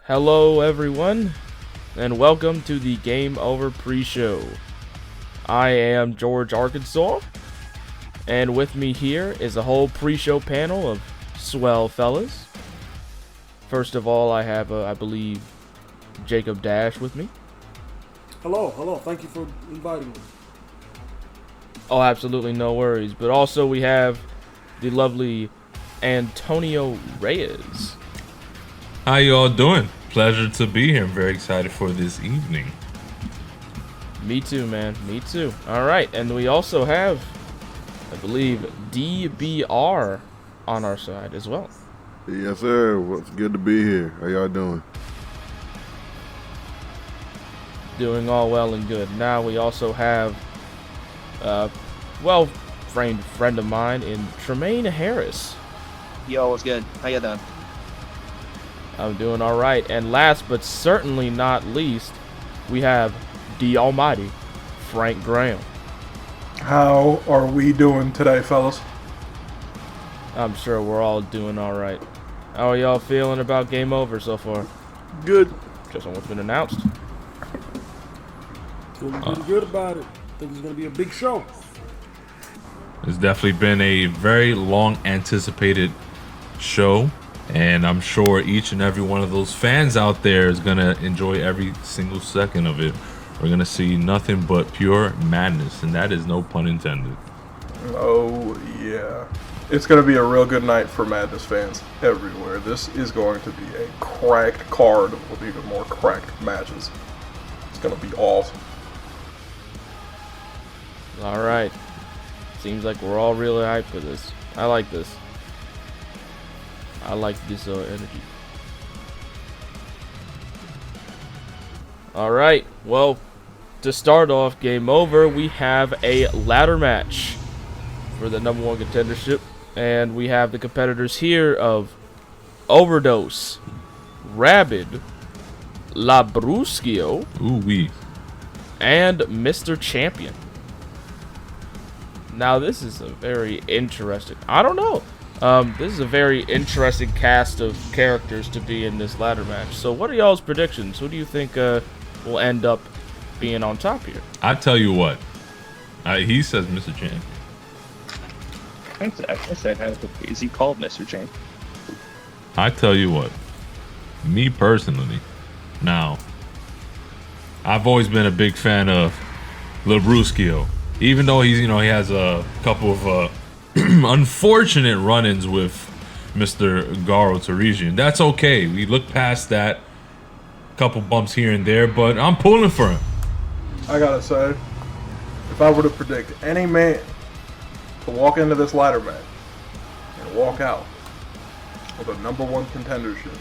Hello everyone, and welcome to the Game Over pre-show. I am George Arkansas, and with me here is a whole pre-show panel of swell fellas. First of all, I have, I believe, Jacob Dash with me. Hello, thank you for inviting me. Oh, absolutely no worries. But also we have the lovely Antonio Reyes. How y'all doing? Pleasure to be here. I'm very excited for this evening. Me too, man. Me too. All right, and we also have, I believe, DBR on our side as well. Yes, sir. Well, it's good to be here. How y'all doing? Doing all well and good. Now we also have, well-framed friend of mine in Tremaine Harris. Yo, what's good? How you doing? I'm doing all right. And last but certainly not least, we have the almighty Frank Graham. How are we doing today, fellas? I'm sure we're all doing all right. How are y'all feeling about Game Over so far? Good. Just on what's been announced. Feeling pretty good about it. Think it's gonna be a big show. It's definitely been a very long anticipated show, and I'm sure each and every one of those fans out there is gonna enjoy every single second of it. We're gonna see nothing but pure madness, and that is no pun intended. Oh, yeah. It's going to be a real good night for Madness fans everywhere. This is going to be a cracked card with even more cracked matches. It's going to be awesome. All right. Seems like we're all really hyped for this. I like this. I like this energy. All right. Well, to start off Game Over, we have a ladder match for the number one contendership. And we have the competitors here of Overdose, Rabid, Labruskio, Ooh-wee. and Mr. Champion. Now this is a very interesting, I don't know. This is a very interesting cast of characters to be in this ladder match. So what are y'all's predictions? Who do you think will end up being on top here? I tell you what, he says Mr. Champion. I said is he called Mr. Champ? I tell you what, me personally, now, I've always been a big fan of Labruskio, even though he has a couple of unfortunate run-ins with Mr. Garo Tarijian. That's okay. We look past that, couple bumps here and there, but I'm pulling for him. I gotta say, if I were to predict any man to walk into this ladder match and walk out with a number one contendership,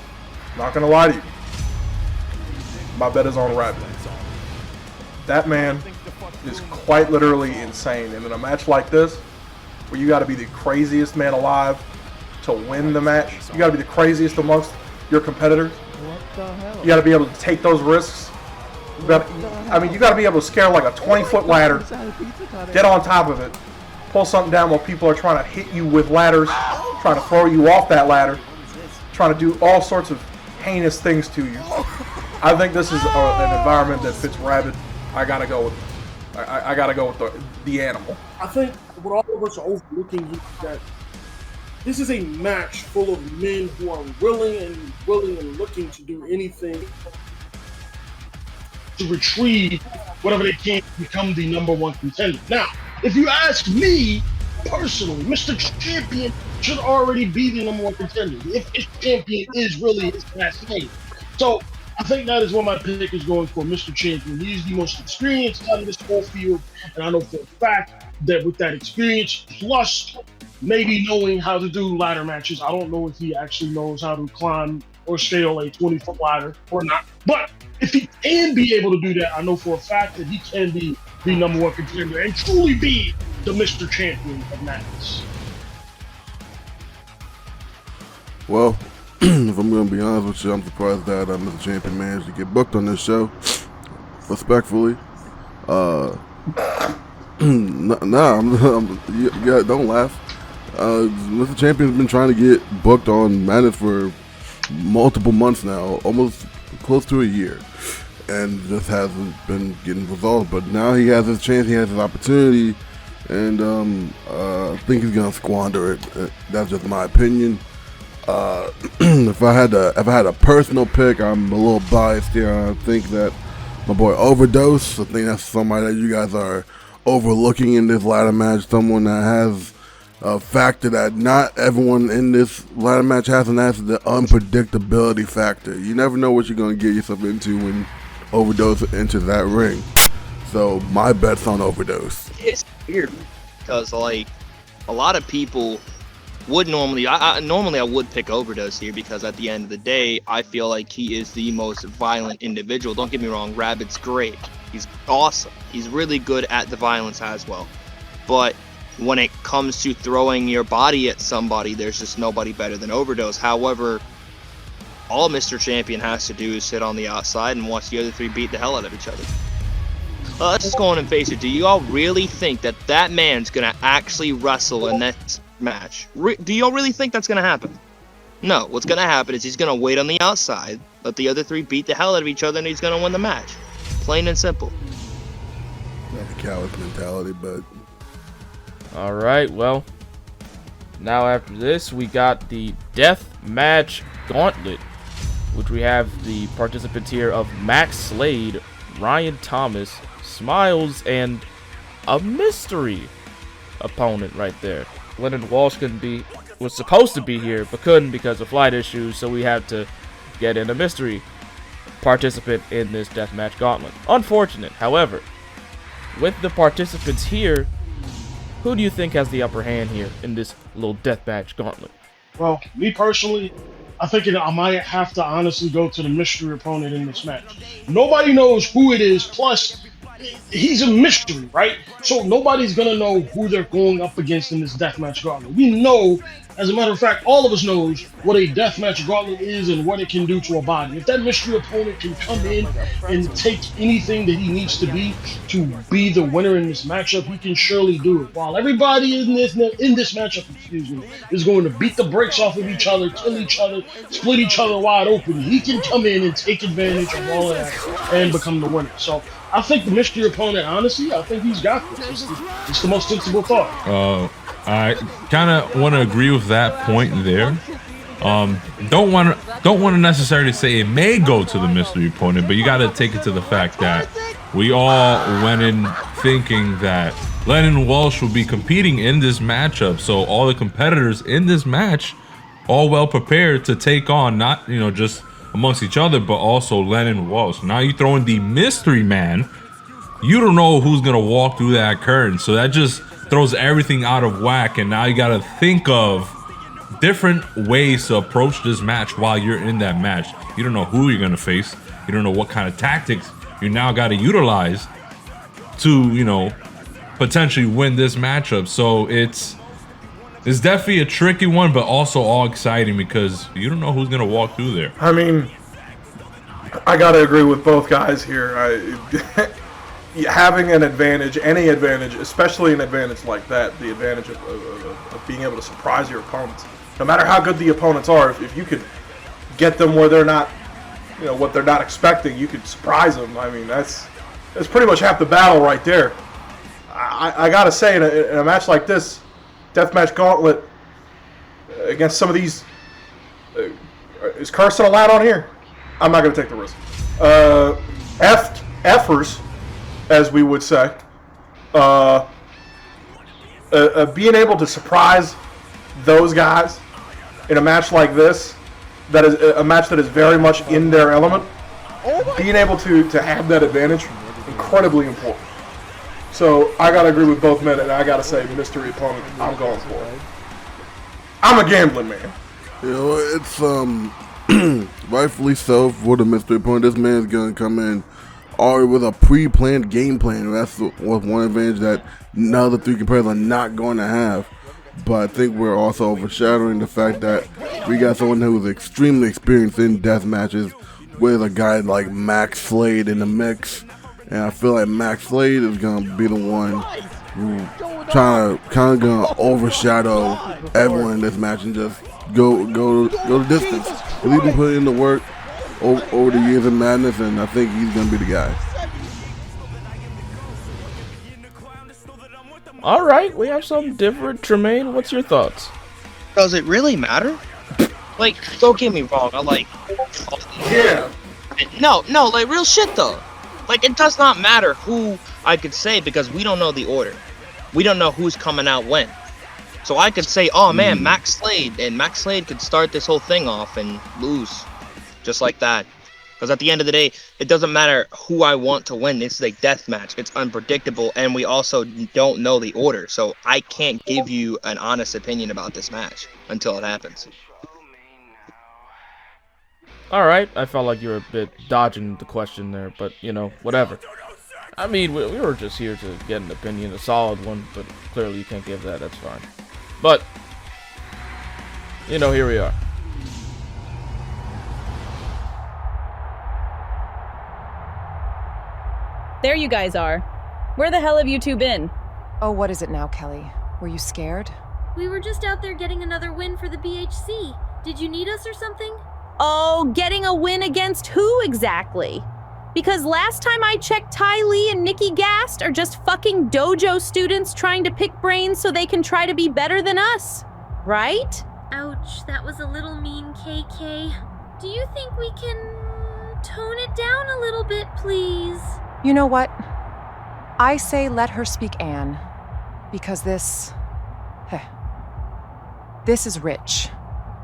not gonna lie to you, my bet is on Rabbit. That man is quite literally insane, and in a match like this, where you gotta be the craziest man alive to win the match, you gotta be the craziest amongst your competitors. You gotta be able to take those risks. You gotta be able to scale like a 20-foot ladder, get on top of it, pull something down while people are trying to hit you with ladders, trying to throw you off that ladder, trying to do all sorts of heinous things to you. I think this is an environment that fits Rabbit. I gotta go with I gotta go with the animal. I think what all of us are overlooking is that this is a match full of men who are willing and looking to do anything to retrieve whatever they can to become the number one contender. Now, if you ask me personally, Mr. Champion should already be the number one contender if his champion is really his last name. So I think that is what my pick is going for, Mr. Champion. He's the most experienced out of this whole field, and I know for a fact that with that experience, plus maybe knowing how to do ladder matches, I don't know if he actually knows how to climb or scale a 20-foot ladder or not. But if he can be able to do that, I know for a fact that he can be the number one contender and truly be the Mr. Champion of Madness. Well, if I'm going to be honest with you, I'm surprised that Mr. Champion managed to get booked on this show. Respectfully. Don't laugh. Mr. Champion's been trying to get booked on Madness for multiple months now, almost close to a year, and just hasn't been getting results. But now he has his chance, he has his opportunity, and I think he's gonna squander it. That's just my opinion. If I had a personal pick, I'm a little biased here. I think that my boy Overdose. I think that's somebody that you guys are overlooking in this ladder match. Someone that has a factor that not everyone in this ladder match has, and that's the unpredictability factor. You never know what you're going to get yourself into when Overdose enters that ring. So my bet's on Overdose. It's weird because like a lot of people would normally I would pick Overdose here because at the end of the day I feel like he is the most violent individual. Don't get me wrong, Rabbit's great. He's awesome. He's really good at the violence as well. But when it comes to throwing your body at somebody, there's just nobody better than Overdose. However, all Mr. Champion has to do is sit on the outside and watch the other three beat the hell out of each other. Let's just go on and face it. Do you all really think that that man's going to actually wrestle in that match? Do you all really think that's going to happen? No. What's going to happen is he's going to wait on the outside, let the other three beat the hell out of each other, and he's going to win the match. Plain and simple. That's a coward's mentality, but... Alright, well, now after this, we got the Death Match Gauntlet, which we have the participants here of Max Slade, Ryan Thomas, Smiles, and a mystery opponent right there. Leonard Walsh was supposed to be here, but couldn't because of flight issues, so we had to get in a mystery participant in this Deathmatch Gauntlet. Unfortunate, however, with the participants here, who do you think has the upper hand here in this little Deathmatch Gauntlet? Well, me personally, I think I might have to honestly go to the mystery opponent in this match. Nobody knows who it is, plus he's a mystery, right? So nobody's gonna know who they're going up against in this deathmatch gauntlet. We know, as a matter of fact, all of us knows what a deathmatch gauntlet is and what it can do to a body. If that mystery opponent can come in and take anything that he needs to be the winner in this matchup, he can surely do it. While everybody in this matchup, is going to beat the brakes off of each other, kill each other, split each other wide open, he can come in and take advantage of all of that and become the winner. So I think the mystery opponent, honestly, I think he's got this. It's the most sensible thought. I kind of want to agree with that point there. Don't want to necessarily say it may go to the mystery opponent, but you got to take it to the fact that we all went in thinking that Lennon Walsh will be competing in this matchup, so all the competitors in this match all well prepared to take on not just amongst each other, but also Lennon Walsh. Now you throw in the mystery man. You don't know who's gonna walk through that curtain, so that just throws everything out of whack. And now you gotta think of different ways to approach this match while you're in that match. You don't know who you're gonna face. You don't know what kind of tactics you now gotta utilize to potentially win this matchup. So it's definitely a tricky one, but also all exciting because you don't know who's gonna walk through there. I mean, I gotta agree with both guys here. Having an advantage, any advantage, especially an advantage like that, the advantage of being able to surprise your opponents. No matter how good the opponents are, if you could get them where they're not, what they're not expecting, you could surprise them. I mean, that's pretty much half the battle right there. I gotta say, in a match like this, Deathmatch Gauntlet against some of these, is Carson allowed on here? I'm not gonna take the risk. Effers, as we would say, being able to surprise those guys in a match like this, that is a match that is very much in their element, being able to have that advantage, incredibly important. So I gotta agree with both men, and I gotta say, mystery opponent, I'm going for it. I'm a gambling man. It's rightfully so for the mystery opponent. This man's gonna come in already with a pre-planned game plan. That's one advantage that none of the three competitors are not going to have. But I think we're also overshadowing the fact that we got someone who's extremely experienced in death matches with a guy like Max Slade in the mix. And I feel like Max Slade is going to be the one who kind of going to overshadow everyone in this match and just go the distance. He's been putting in the work. over the years of Madness, and I think he's gonna be the guy. All right, we have something different. Tremaine, what's your thoughts? Does it really matter? Like, don't get me wrong. I like. Yeah. No, like real shit though. Like, it does not matter who I could say because we don't know the order. We don't know who's coming out when. So I could say, oh man, Max Slade, and Max Slade could start this whole thing off and lose, just like that. Because at the end of the day, it doesn't matter who I want to win. This is a death match. It's unpredictable, and we also don't know the order. So I can't give you an honest opinion about this match until it happens. All right, I felt like you were a bit dodging the question there, but, you know, whatever. I mean, we were just here to get an opinion, a solid one, but clearly you can't give that, that's fine. But, you know, here we are. There you guys are. Where the hell have you two been? Oh, what is it now, Kelly? Were you scared? We were just out there getting another win for the BHC. Did you need us or something? Oh, getting a win against who exactly? Because last time I checked, Ty Lee and Nikki Gast are just fucking dojo students trying to pick brains so they can try to be better than us. Right? Ouch, that was a little mean, KK. Do you think we can tone it down a little bit, please? You know what? I say let her speak Anne. Because this is rich.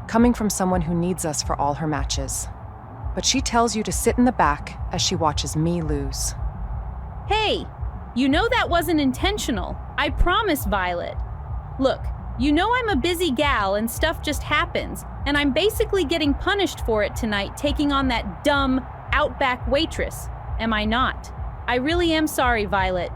Coming from someone who needs us for all her matches. But she tells you to sit in the back as she watches me lose. Hey, you know that wasn't intentional. I promise, Violet. Look, you know I'm a busy gal and stuff just happens, and I'm basically getting punished for it tonight, taking on that dumb Outback waitress. Am I not? I really am sorry, Violet.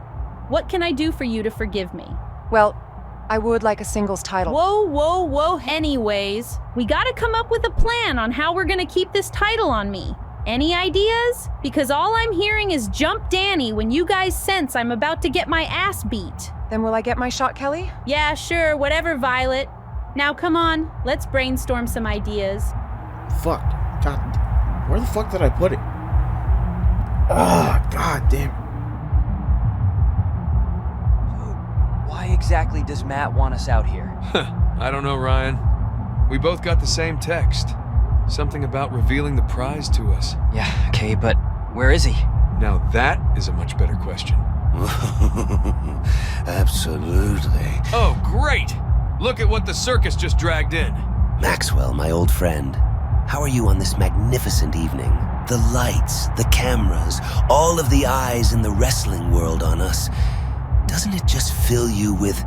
What can I do for you to forgive me? Well, I would like a singles title. Whoa. Anyways, we gotta come up with a plan on how we're gonna keep this title on me. Any ideas? Because all I'm hearing is jump Danny when you guys sense I'm about to get my ass beat. Then will I get my shot, Kelly? Yeah, sure, whatever, Violet. Now come on, let's brainstorm some ideas. Fuck. God, where the fuck did I put it? Oh, god damn. Why exactly does Matt want us out here? I don't know, Ryan. We both got the same text. Something about revealing the prize to us. Yeah, okay, but where is he? Now that is a much better question. Absolutely. Oh, great! Look at what the circus just dragged in. Maxwell, my old friend, how are you on this magnificent evening? The lights, the cameras, all of the eyes in the wrestling world on us. Doesn't it just fill you with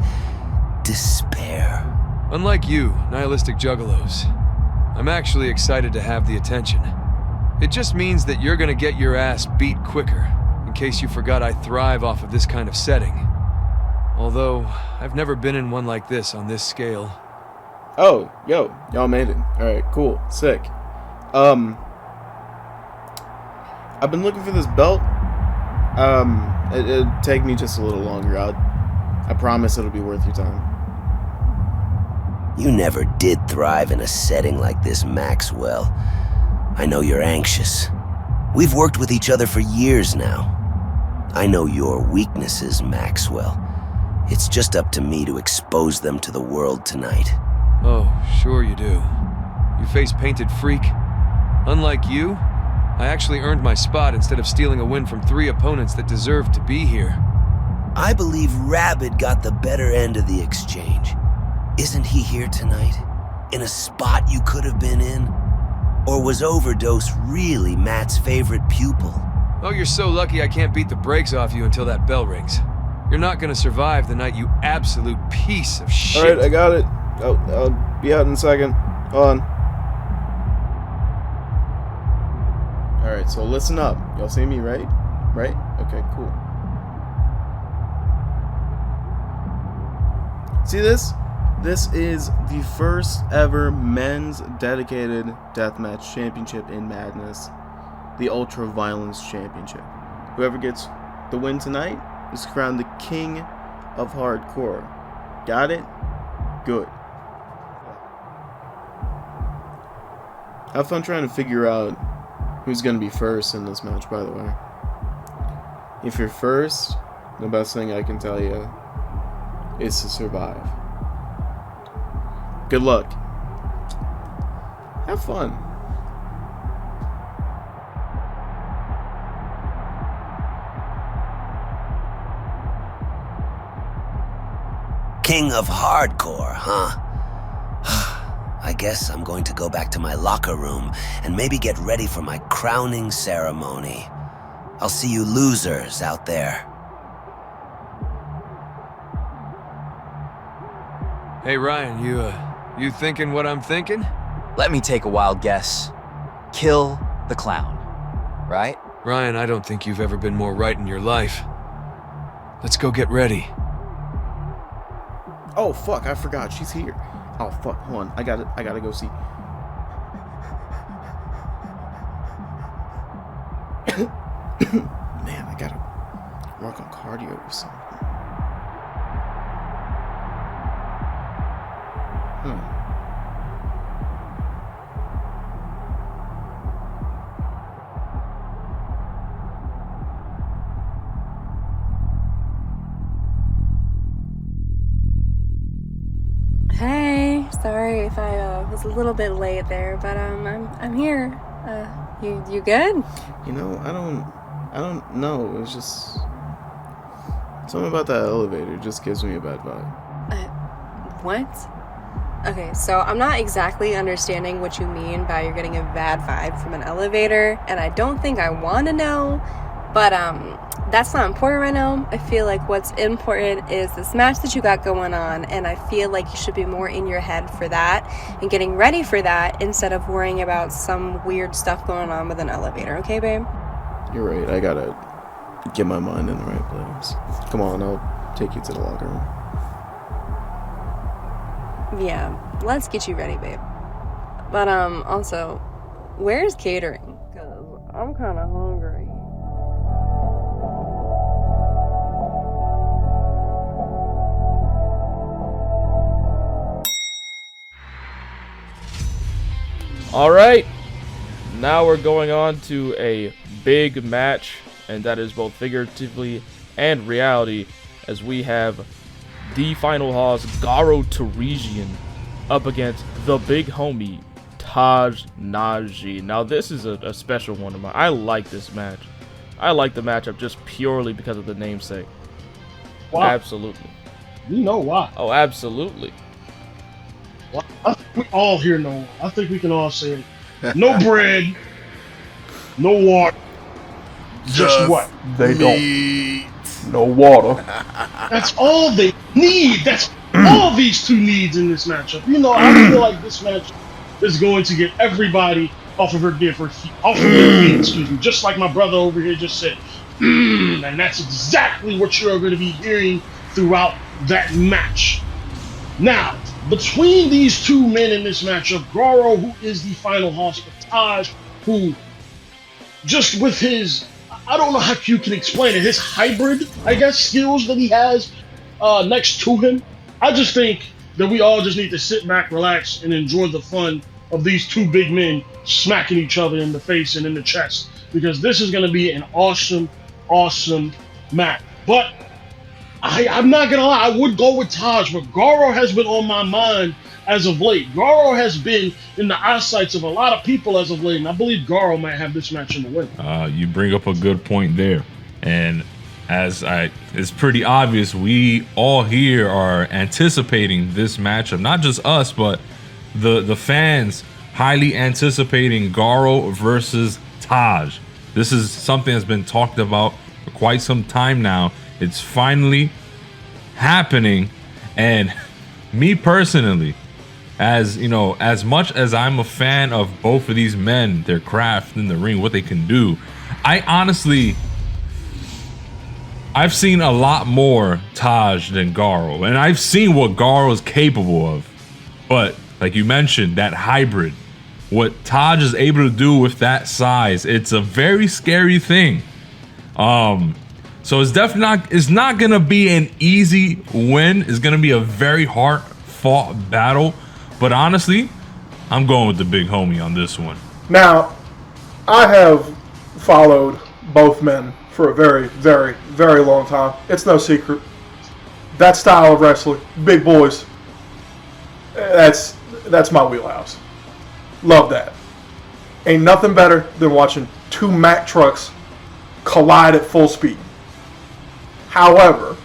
despair? Unlike you, nihilistic juggalos, I'm actually excited to have the attention. It just means that you're gonna get your ass beat quicker, in case you forgot I thrive off of this kind of setting. Although, I've never been in one like this on this scale. Oh, yo, y'all made it. Alright, cool. Sick. I've been looking for this belt. It'll take me just a little longer. I promise it'll be worth your time. You never did thrive in a setting like this, Maxwell. I know you're anxious. We've worked with each other for years now. I know your weaknesses, Maxwell. It's just up to me to expose them to the world tonight. Oh, sure you do. You face-painted freak. Unlike you, I actually earned my spot instead of stealing a win from 3 opponents that deserved to be here. I believe Rabbit got the better end of the exchange. Isn't he here tonight? In a spot you could have been in? Or was Overdose really Matt's favorite pupil? Oh, you're so lucky I can't beat the brakes off you until that bell rings. You're not gonna survive the night, you absolute piece of shit. Alright, I got it. I'll be out in a second. Hold on. Alright, so listen up. Y'all see me, right? Right? Okay, cool. See this? This is the first ever men's dedicated deathmatch championship in Madness. The Ultra Violence Championship. Whoever gets the win tonight is crowned the King of Hardcore. Got it? Good. Have fun trying to figure out who's going to be first in this match, by the way. If you're first, the best thing I can tell you is to survive. Good luck. Have fun. King of Hardcore, huh? I guess I'm going to go back to my locker room and maybe get ready for my crowning ceremony. I'll see you losers out there. Hey Ryan, you thinking what I'm thinking? Let me take a wild guess. Kill the clown, right? Ryan, I don't think you've ever been more right in your life. Let's go get ready. Oh fuck, I forgot she's here. Oh fuck, hold on. I gotta go see. Man, I gotta work on cardio or something. Hey, sorry if I was a little bit late there, but I'm here. You good? You know, I don't know. It's just something about that elevator just gives me a bad vibe. What? Okay, so I'm not exactly understanding what you mean by you're getting a bad vibe from an elevator, and I don't think I want to know, but that's not important right now. I feel like what's important is this match that you got going on, and I feel like you should be more in your head for that and getting ready for that instead of worrying about some weird stuff going on with an elevator, okay, babe? You're right. I gotta get my mind in the right place. Come on, I'll take you to the locker room. Yeah, let's get you ready, babe. But also, where's catering? Because I'm kind of hungry. Alright, now we're going on to a big match, and that is both figuratively and reality, as we have the final hoss, Garo Tarijian, up against the big homie, Taj Naji. Now this is a special one of mine. I like this match. I like the matchup just purely because of the namesake. Wow. Absolutely. You know why. Oh, absolutely. Well, I think we all here know. I think we can all say it. No bread, no water. Just what? They don't. No water. That's all they need. That's all these two needs in this matchup. You know, I feel like this match is going to get everybody off of their feet. Off of their feet, excuse me. Just like my brother over here just said. And that's exactly what you're going to be hearing throughout that match. Now, between these two men in this matchup, Garo, who is the final hoss, Taj, who just with his, I don't know how you can explain it, his hybrid, I guess, skills that he has next to him. I just think that we all just need to sit back, relax, and enjoy the fun of these two big men smacking each other in the face and in the chest. Because this is going to be an awesome, awesome match. But I'm not gonna lie, I would go with Taj, but Garo has been on my mind as of late. Garo has been in the eyesights of a lot of people as of late, and I believe Garo might have this match in the win. You bring up a good point there, and it's pretty obvious we all here are anticipating this matchup. Not just us, but the fans highly anticipating Garo versus Taj. This is something that's been talked about for quite some time now. It's finally happening, and me personally, as you know, as much as I'm a fan of both of these men, their craft in the ring, what they can do, I've seen a lot more Taj than Garo, and I've seen what Garo is capable of. But like you mentioned, that hybrid, what Taj is able to do with that size, it's a very scary thing. So it's definitely not gonna be an easy win. It's gonna be a very hard fought battle. But honestly, I'm going with the big homie on this one. Now, I have followed both men for a very, very, very long time. It's no secret. That style of wrestling, big boys, that's my wheelhouse. Love that. Ain't nothing better than watching two Mack trucks collide at full speed. However,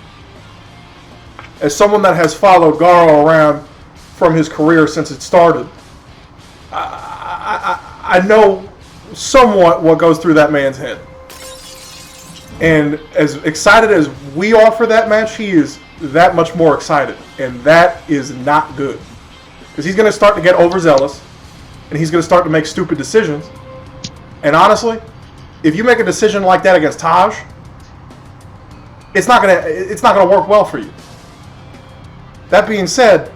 as someone that has followed Garo around from his career since it started, I know somewhat what goes through that man's head. And as excited as we are for that match, he is that much more excited. And that is not good. Because he's going to start to get overzealous. And he's going to start to make stupid decisions. And honestly, if you make a decision like that against Taj, it's not going to work well for you. That being said,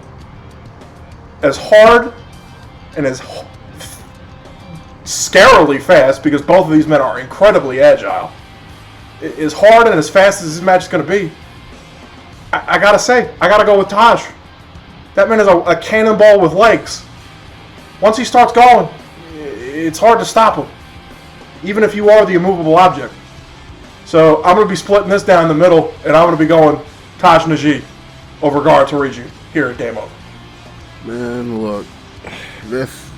as hard and as scarily fast, because both of these men are incredibly agile, as hard and as fast as this match is going to be, I got to say, I got to go with Taj. That man is a cannonball with legs. Once he starts going, it's hard to stop him, even if you are the immovable object. So I'm going to be splitting this down the middle, and I'm going to be going Taj Naji over Gara Toriji here at Game Over. Man, look, this,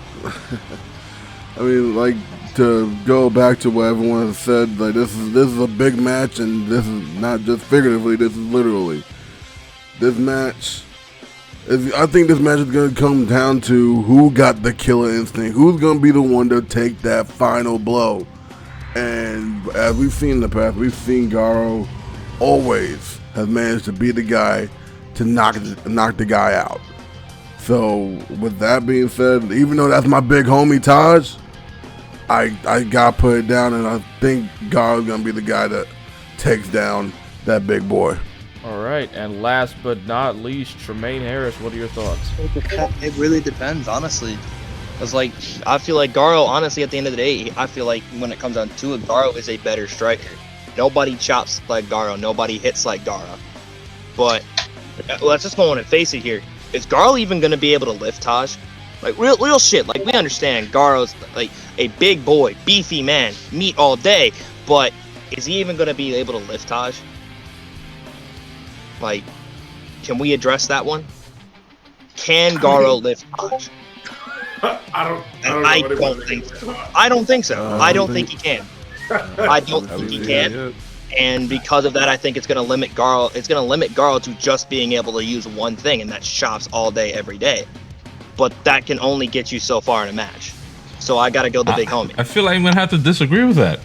I mean, like, to go back to what everyone has said, like, this is a big match, and this is not just figuratively, this is literally. This match, I think this match is going to come down to who got the killer instinct, who's going to be the one to take that final blow. And as we've seen in the past, we've seen Garo always has managed to be the guy to knock the guy out. So with that being said, even though that's my big homie Taj, I gotta put it down, and I think Garo's gonna be the guy that takes down that big boy. All right, and last but not least, Tremaine Harris, what are your thoughts? It really depends, honestly. Because, like, I feel like Garo, honestly, at the end of the day, I feel like when it comes down to it, Garo is a better striker. Nobody chops like Garo. Nobody hits like Garo. But let's just go on and face it here. Is Garo even going to be able to lift Taj? Like, real shit. Like, we understand Garo's, like, a big boy, beefy man, meat all day. But is he even going to be able to lift Taj? Like, can we address that one? Can Garo lift Taj? I don't think so. I don't think so. I don't think he can. I don't think he can. And because of that, I think it's going to limit Garo. It's going to limit Garo to just being able to use one thing, and that's chops all day, every day. But that can only get you so far in a match. So I got to go the big homie. I feel like I'm going to have to disagree with that.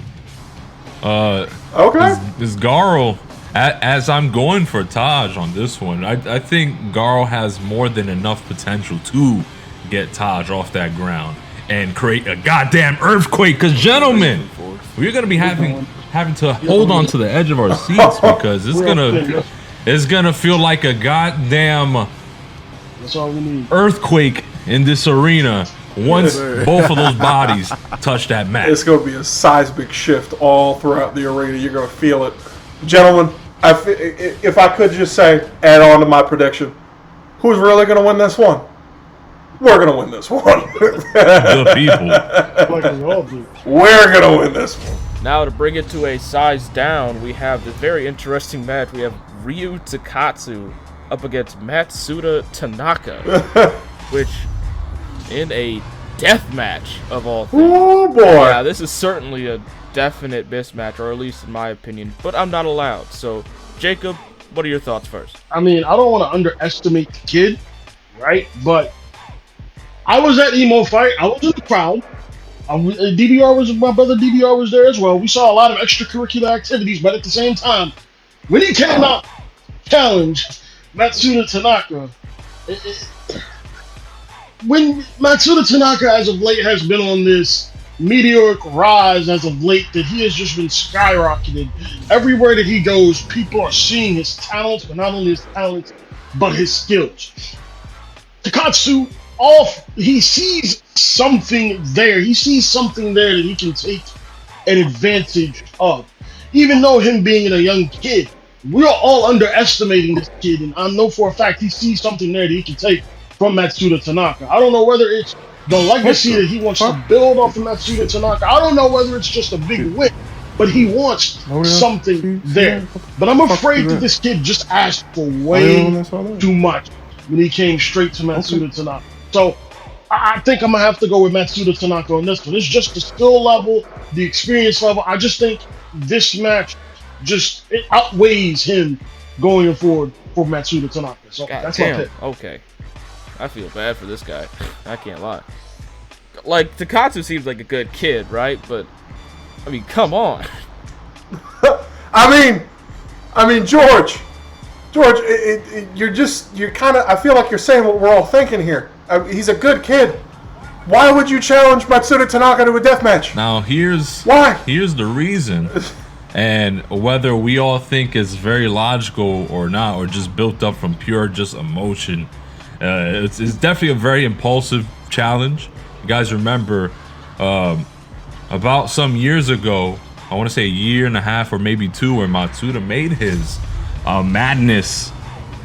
Okay. Is Garo, as I'm going for Taj on this one, I think Garo has more than enough potential to get Taj off that ground and create a goddamn earthquake. Because, gentlemen, we're going to be having to hold on to the edge of our seats because it's gonna feel like a goddamn earthquake in this arena once both of those bodies touch that mat. It's gonna be a seismic shift all throughout the arena. You're gonna feel it, gentlemen. If I could just say, add on to my prediction, who's really gonna win this one? We're gonna win this one. The people. We're gonna win this one. Now to bring it to a size down, we have this very interesting match. We have Ryu Takatsu up against Matsuda Tanaka, which in a death match of all things. Oh boy! Yeah, this is certainly a definite mismatch, or at least in my opinion. But I'm not allowed. So, Jacob, what are your thoughts first? I mean, I don't want to underestimate the kid, right? But I was at Emo Fight. I was in the crowd. DDR was my brother. DDR was there as well. We saw a lot of extracurricular activities, but at the same time, when he came out, challenged Matsuda Tanaka. When Matsuda Tanaka, as of late, has been on this meteoric rise as of late, that he has just been skyrocketed. Everywhere that he goes, people are seeing his talents, but not only his talents, but his skills. Takatsu, he sees something there. He sees something there that he can take an advantage of. Even though him being a young kid, we're all underestimating this kid, and I know for a fact he sees something there that he can take from Matsuda Tanaka. I don't know whether it's the legacy that he wants to build off of Matsuda Tanaka. I don't know whether it's just a big win, but he wants something there. But I'm afraid that this kid just asked for way too much when he came straight to Matsuda Tanaka. So I think I'm gonna have to go with Matsuda Tanaka on this one. It's just the skill level, the experience level. I just think this match it outweighs him going forward for Matsuda Tanaka. So that's my pick. Okay. I feel bad for this guy. I can't lie. Like, Takatsu seems like a good kid, right? But, I mean, come on. I mean, George, you're kind of, I feel like you're saying what we're all thinking here. He's a good kid. Why would you challenge Matsuda Tanaka to a death match? Now, here's the reason. And whether we all think it's very logical or not, or just built up from pure just emotion, it's definitely a very impulsive challenge. You guys remember about some years ago, I want to say a year and a half or maybe 2, where Matsuda made his Madness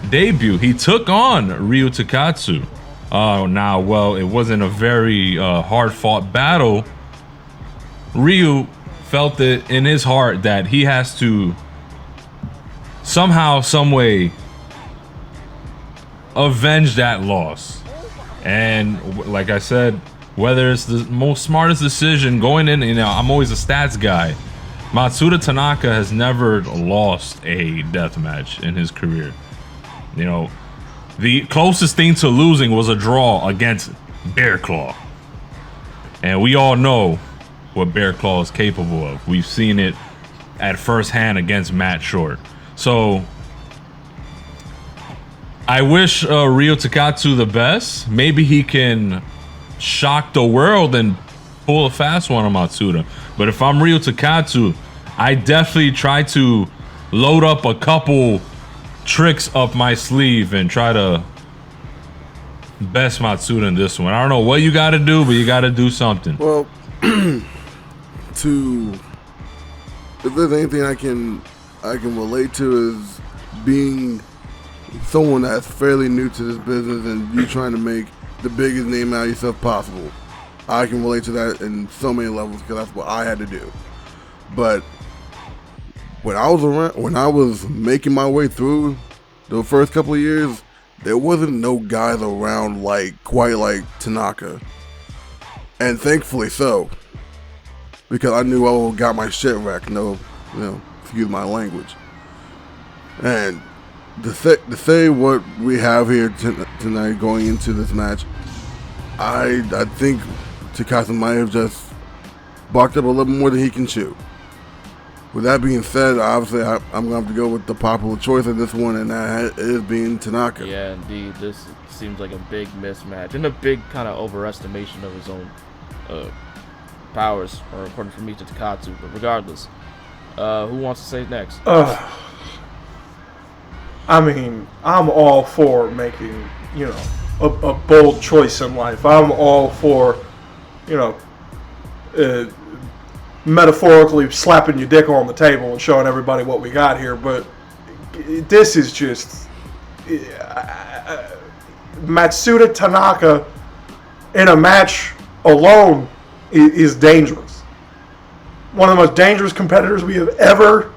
debut. He took on Ryu Takatsu. Now, well, it wasn't a very hard-fought battle. Ryu felt it in his heart that he has to somehow, some way avenge that loss. And like I said, whether it's the most smartest decision going in, I'm always a stats guy. Matsuda Tanaka has never lost a death match in his career. The closest thing to losing was a draw against Bear Claw. And we all know what Bear Claw is capable of. We've seen it at first hand against Matt Short. So I wish Ryo Takatsu the best. Maybe he can shock the world and pull a fast one on Matsuda. But if I'm Ryo Takatsu, I definitely try to load up a couple tricks up my sleeve and try to best Matsuda in this one. I don't know what you got to do, but you got to do something. Well, if there's anything I can relate to is being someone that's fairly new to this business and you trying to make the biggest name out of yourself possible. I can relate to that in so many levels because that's what I had to do. But when I was making my way through the first couple of years, there wasn't no guys around quite like Tanaka, and thankfully so, because I knew I got my shit wrecked. Excuse my language. And to say what we have here tonight going into this match, I think Takatsu might have just barked up a little more than he can chew. With that being said, obviously I'm going to have to go with the popular choice of this one, and that is being Tanaka. Yeah, indeed. This seems like a big mismatch and a big kind of overestimation of his own powers, or according to me, to Takatsu. But regardless, who wants to say next? I mean, I'm all for making, a bold choice in life. I'm all for, metaphorically slapping your dick on the table and showing everybody what we got here. But this is just Matsuda Tanaka in a match alone is dangerous. One of the most dangerous competitors we have ever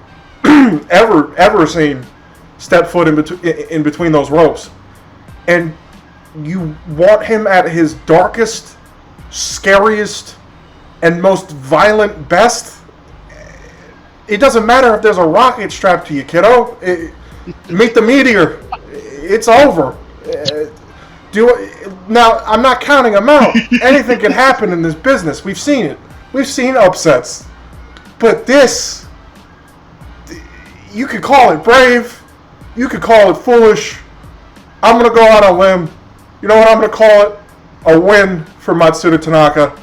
seen step foot in between those ropes. And you want him at his darkest, scariest, and most violent best. It doesn't matter if there's a rocket strapped to you, kiddo. Meet the meteor. It's over. Now, I'm not counting them out. Anything can happen in this business. We've seen it. We've seen upsets. But this, you could call it brave. You could call it foolish. I'm going to go out on a limb. You know what I'm going to call it? A win for Matsuda Tanaka.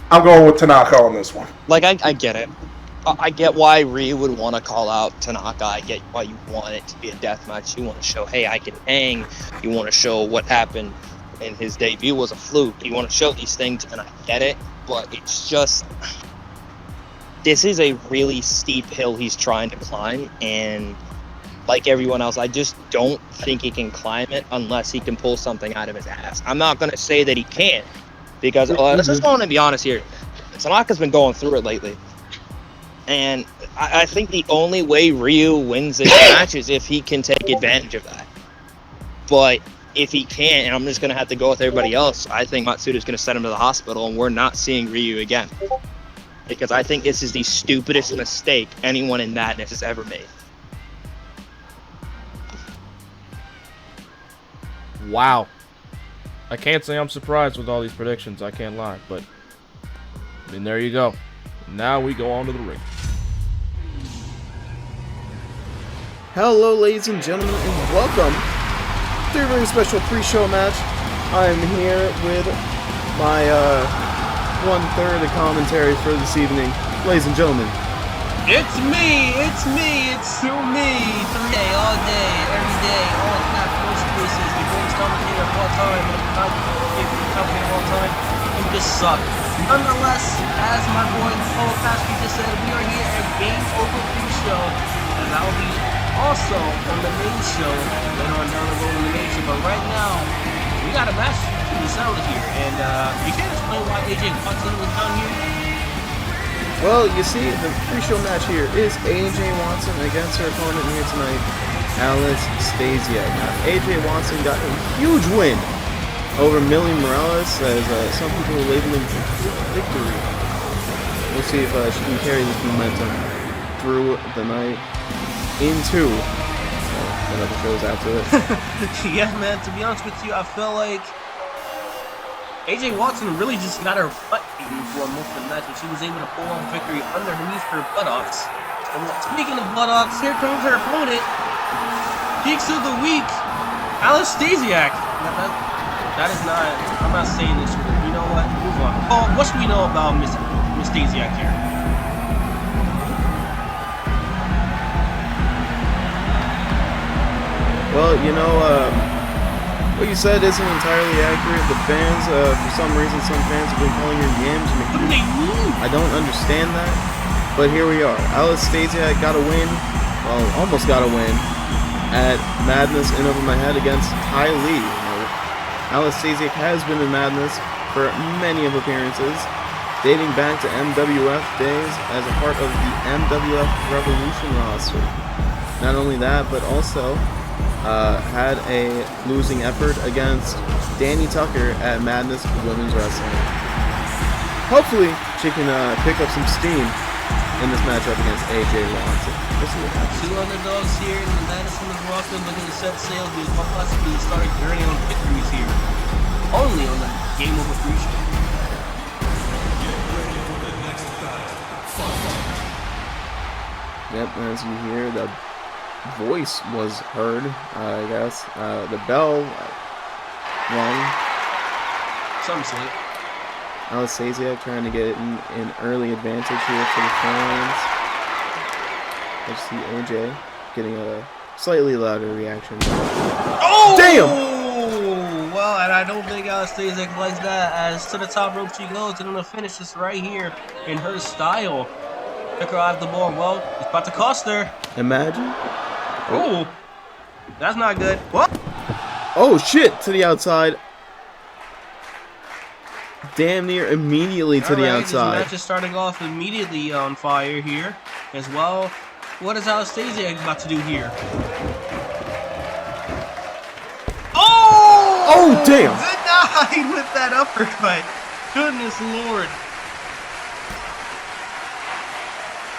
I'm going with Tanaka on this one. Like, I get it. I get why Ryu would want to call out Tanaka. I get why you want it to be a death match. You want to show, hey, I can hang. You want to show what happened in his debut was a fluke. You want to show these things, and I get it. But it's just, this is a really steep hill he's trying to climb. And like everyone else, I just don't think he can climb it unless he can pull something out of his ass. I'm not going to say that he can't, Because let's just go on and be honest here. Tanaka's been going through it lately. And I think the only way Ryu wins this match is if he can take advantage of that. But if he can't, and I'm just going to have to go with everybody else, I think Matsuda's going to send him to the hospital, and we're not seeing Ryu again. Because I think this is the stupidest mistake anyone in Madness has ever made. Wow. I can't say I'm surprised with all these predictions, I can't lie, but I mean, there you go. Now we go on to the ring. Hello, ladies and gentlemen, and welcome to a very special pre-show match. I'm here with my one-third of commentary for this evening. Ladies and gentlemen. It's me, it's still me. 3 day, all day, every day, all not no excuses. The greatest commentator of all time, and not the commentator of all time. You just suck. Nonetheless, as my boy Paul Pasky just said, we are here at Game Over Pre-Show, and I'll be also on the main show later on down the road in the main show. But right now, we got a match to be settled here, and you can't explain why AJ Watson was down here. Well, you see, the pre-show match here is AJ Watson against her opponent here tonight, Alice Stasiak. Now, AJ Watson got a huge win over Millie Morales, as some people are labeling victory. We'll see if she can carry this momentum through the night into whatever shows after it. Yeah, man, to be honest with you, I feel like AJ Watson really just got her butt beaten for most of the match, and she was able to pull off victory underneath her buttocks. And speaking of buttocks, here comes her opponent, Geeks of the Week, Alice Stasiak. That is not, I'm not saying this with her. You know what? Move on. Oh, what should we know about Miss Stasiak here? Well, you know, what you said isn't entirely accurate. The fans, for some reason, some fans have been calling her Yams McGee. What do they mean? I don't understand that, but here we are. Alice Stasiak got a win, well, almost got a win, at Madness in over my head against Ty Lee. Alice Stasiak has been in Madness for many of appearances, dating back to MWF days as a part of the MWF Revolution roster. Not only that, but also had a losing effort against Danny Tucker at Madness Women's Wrestling. Hopefully, she can pick up some steam in this matchup against AJ Watson. We'll see what happens. Two underdogs here in the Madness Women's roster looking to set sail with what possibly started journey on victories here. Only on the Game Over Pre-Show. Yep, as you hear, the voice was heard, I guess. The bell rung. Some say. Alice Stasiak trying to get an early advantage here for the fans. I see AJ getting a slightly louder reaction. Oh! Damn! Well, and I don't think Alice Stasiak likes that, as to the top rope she goes, and gonna finish this right here in her style. Pick her out of the ball. Well, it's about to cost her. Imagine. Oh, that's not good. What? Oh shit! To the outside. Damn near immediately to the outside. This match is starting off immediately on fire here as well. What is Alice Stasiak about to do here? Oh! Oh damn! Denied with that uppercut. Goodness Lord.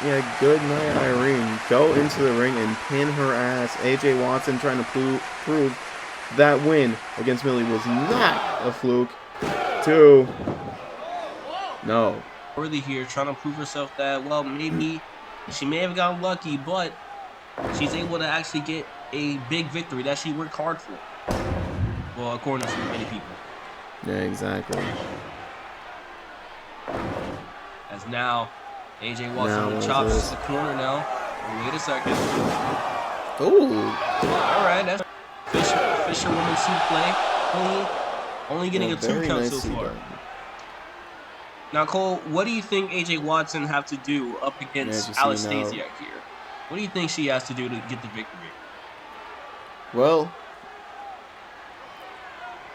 Yeah, good night, Irene. Go into the ring and pin her ass. AJ Watson trying to prove that win against Millie was not a fluke. 2. No. Worthy here, trying to prove herself that, well, maybe she may have gotten lucky, but she's able to actually get a big victory that she worked hard for. Well, according to many people. Yeah, exactly. As now, AJ Watson chops the corner now. Wait a second. Oh. Alright, that's Fisherwoman suplex. Only getting a 2 count so far. Now, Cole, what do you think AJ Watson have to do up against Alice Stasiak here? What do you think she has to do to get the victory? Well,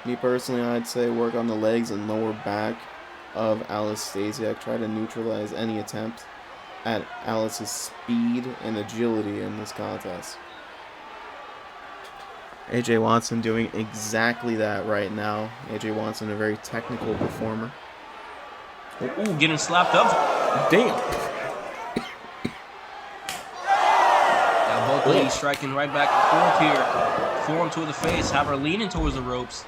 Me personally, I'd say work on the legs and lower back of Alice Stasiak. Try to neutralize any attempt at Alice's speed and agility in this contest. AJ Watson doing exactly that right now. AJ Watson, a very technical performer. Ooh, getting slapped up. Damn. Now both ladies striking right back and forth here. Forearm to the face, have her leaning towards the ropes.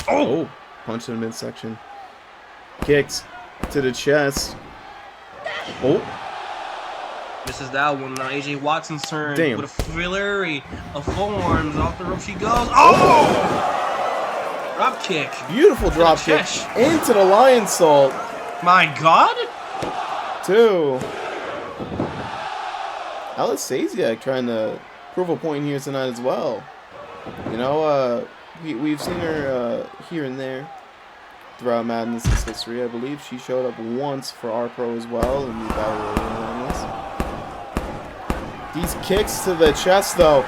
Oh! Punch in the midsection. Kicks to the chest. Oh! This is that one. Now AJ Watson's turn. Damn. With a flurry of forearms. Off the rope she goes. Oh! Drop kick. Beautiful drop kick into the lion salt. My God! 2. Alice Stasiak trying to prove a point here tonight as well. You know, we've seen her here and there throughout Madness's history. I believe she showed up once for our pro as well in the Battle Royal Madness. These kicks to the chest, though.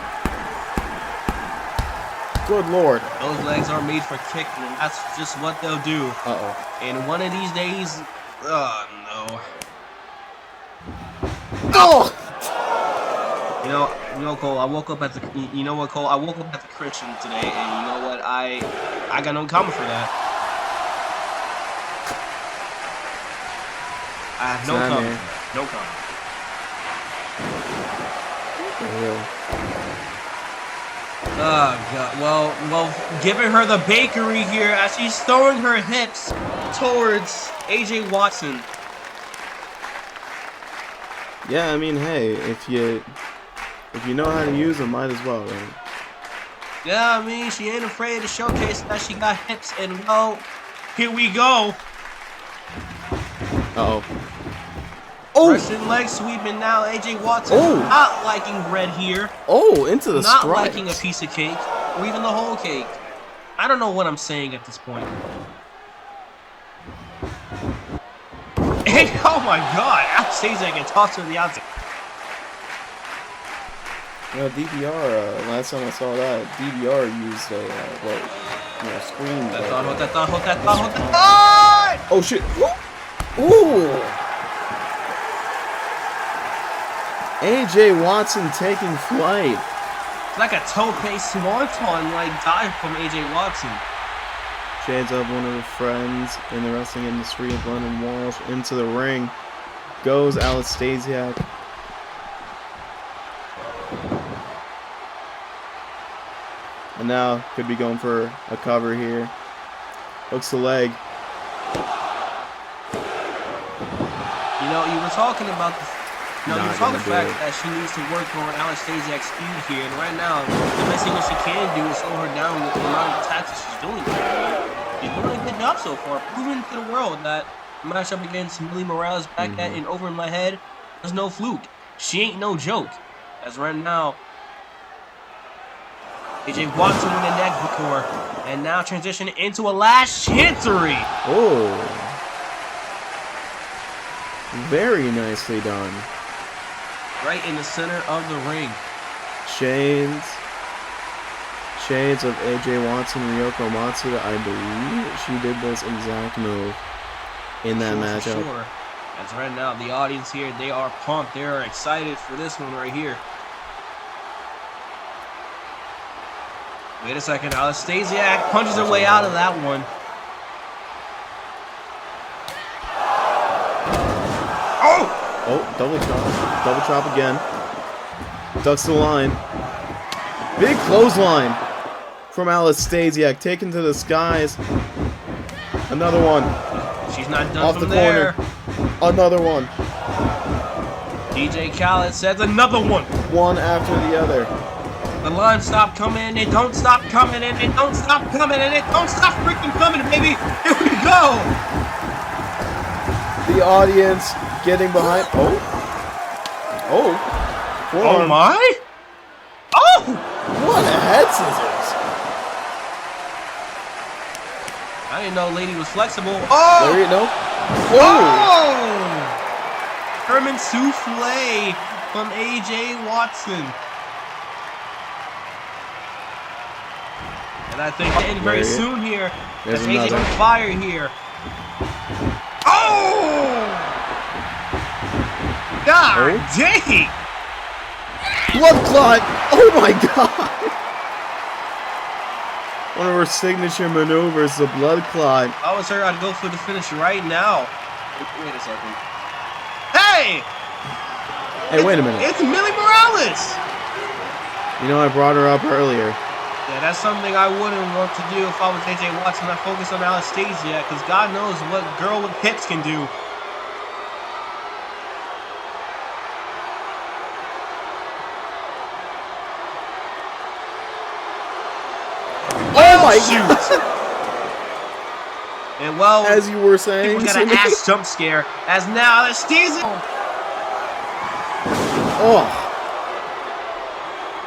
Good Lord. Those legs are made for kicking, and that's just what they'll do. Uh-oh. And one of these days, oh no. Oh! You know, Cole. I woke up at the. You know what, Cole? I woke up at the Christian today, and you know what? I got no comment for that. I have no comment. No comment. Oh God. Well, giving her the bakery here as she's throwing her hips towards AJ Watson. Yeah, I mean, hey, if you know how to use them, might as well, right? Yeah, I mean, she ain't afraid to showcase that she got hips, and well, here we go. Uh-oh. Oh! Russian leg sweeping now. AJ Watson not liking red here. Oh, into the not strike. liking a piece of cake, or even the whole cake. I don't know what I'm saying at this point. Hey, oh my God! Stasiak can toss her to the outside. Yeah, DDR, last time I saw that, DDR used a, screen. Hold that. Oh shit! Ooh! AJ Watson taking flight. Like a tope swanton, dive from AJ Watson. Shades of one of her friends in the wrestling industry of London Walsh into the ring. Goes Alice Stasiak. And now could be going for a cover here. Hooks the leg. You know, you were talking about the fact that she needs to work on Alice Stasiak's speed here, and right now, the best thing that she can do is slow her down with the amount of attacks that she's doing. She's doing a good job so far, proving to the world that the matchup against Millie Morales back at and over in my head was no fluke. She ain't no joke. As right now, AJ Watson with a neck before, and now transitioning into a last chancery. Oh. Very nicely done. Right in the center of the ring. Shades of AJ Watson, Ryoko Matsuda. I believe she did this exact move in that matchup. Sure. As right now, the audience here, they are pumped. They are excited for this one right here. Wait a second. Alice Stasiak punches her way out of that one. Oh, double chop. Double chop again. Ducks the line. Big clothesline from Alice Stasiak. Taken to the skies. Another one. She's not done off from the there. corner. Another one. DJ Khaled says another one. One after the other. The line stop coming. It don't stop coming. And it don't stop coming. And it don't stop freaking coming, baby. Here we go. The audience getting behind. Oh. Oh my. Oh. What a head scissors. I didn't know Lady was flexible. Oh. There you go. Oh. Herman souffle from AJ Watson. And I think to end very soon here. There's As AJ's another. on fire here. Oh! God dang! Blood clot! Oh my god! One of her signature maneuvers, the blood clot. If I was her, I'd go for the finish right now. Wait a second. Hey! Hey, wait a minute. It's Millie Morales! You know, I brought her up earlier. Yeah, that's something I wouldn't want to do if I was AJ Watson. I focus on Stasiak, because God knows what girl with hips can do. Oh my shoot! And well, as you were saying, people got an ass jump scare. As now, Stasiak. Oh.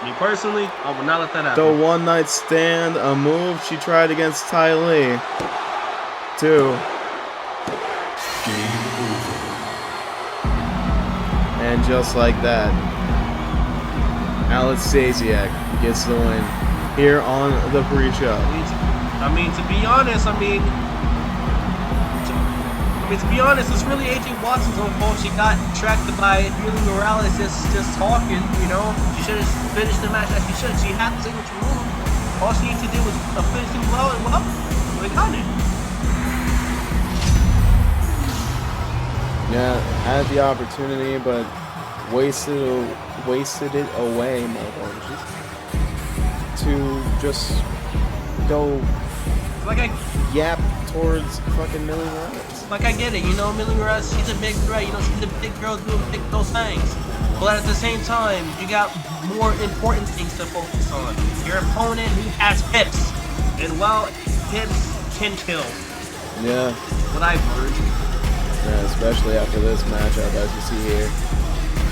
Me personally, I would not let that The happen. one night stand, a move she tried against Ty Lee. 2. And just like that, Stasiak gets the win here on the pre-show. I mean, to be honest, to be honest, it's really AJ Watson's own fault. She got tracked by Millie Morales just talking, you know. She should have finished the match as she should. She had the signature move. All she needed to do was finish him well, and well, they got it. Yeah, had the opportunity, but wasted it away, my apologies, to just go Like I yap towards fucking Millie Morales. Like, I get it, you know, Millie Morales, she's a big threat, you know, she's a big girl doing big those things. But at the same time, you got more important things to focus on. Your opponent who has hips. And, well, hips can kill. Yeah. What I've heard. Yeah, especially after this matchup, as you see here.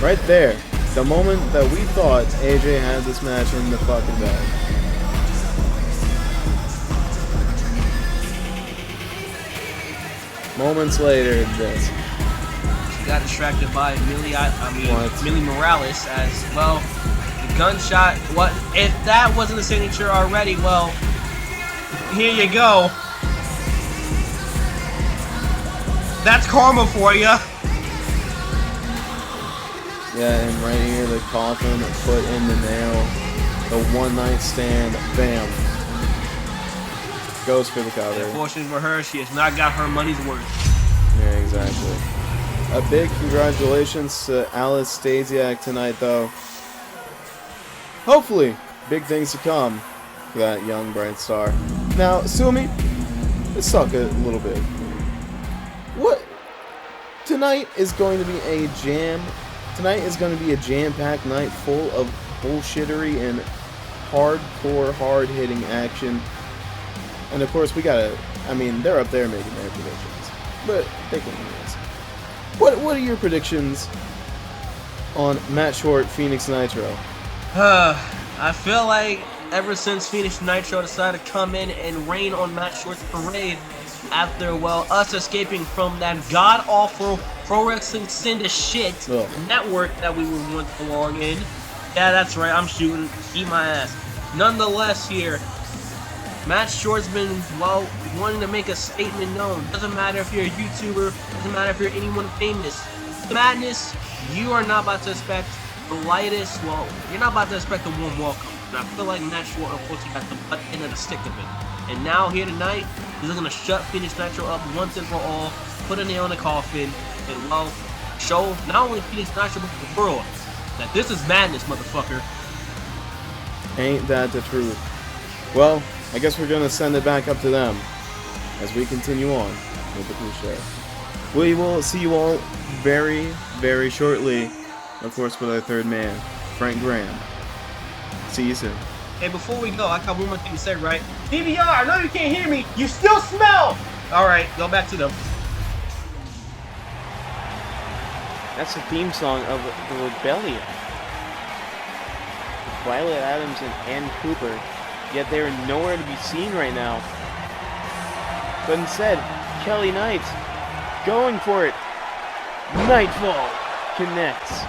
Right there, the moment that we thought AJ had this match in the fucking bag. Moments later, this. She got distracted by Millie Morales as, well, the gunshot. What if that wasn't a signature already? Well, here you go. That's karma for ya. Yeah, and right here, the coffin, foot in the nail, the one night stand, bam. Goes for the cover. Unfortunately for her, she has not got her money's worth. Yeah, exactly. A big congratulations to Stasiak tonight, though. Hopefully, big things to come for that young bright star. Now, Sumi, let's talk a little bit. What? Tonight is going to be a jam-packed night full of bullshittery and hardcore, hard-hitting action. And of course, we gotta, they're up there making their predictions. But they can hear us. What are your predictions on Matt Short, Phoenix Nitro? I feel like ever since Phoenix Nitro decided to come in and rain on Matt Short's parade after, well, us escaping from that god-awful Pro Wrestling Cinda shit network that we were once belong in. Yeah, that's right, I'm shooting. Eat my ass. Nonetheless here, Matt Short's been, well, wanting to make a statement known. Doesn't matter if you're a YouTuber, doesn't matter if you're anyone famous. Madness, you are not about to expect the lightest, well, you're not about to expect a warm welcome. And I feel like Matt Short, unfortunately, got the butt end of the stick of it. And now, here tonight, he's going to shut Phoenix Nitro up once and for all, put a nail in the coffin, and, well, show not only Phoenix Nitro, but the world that this is madness, motherfucker. Ain't that the truth? Well, I guess we're gonna send it back up to them as we continue on with the pre-show. We will see you all very, very shortly. Of course, with our third man, Frank Graham. See you soon. Hey, before we go, I got one more thing to say, right? DVR, I know you can't hear me. You still smell. All right, go back to them. That's the theme song of the Rebellion. Violet Adams and Ann Cooper. Yet they are nowhere to be seen right now. But instead, Kelly Knight going for it. Nightfall connects.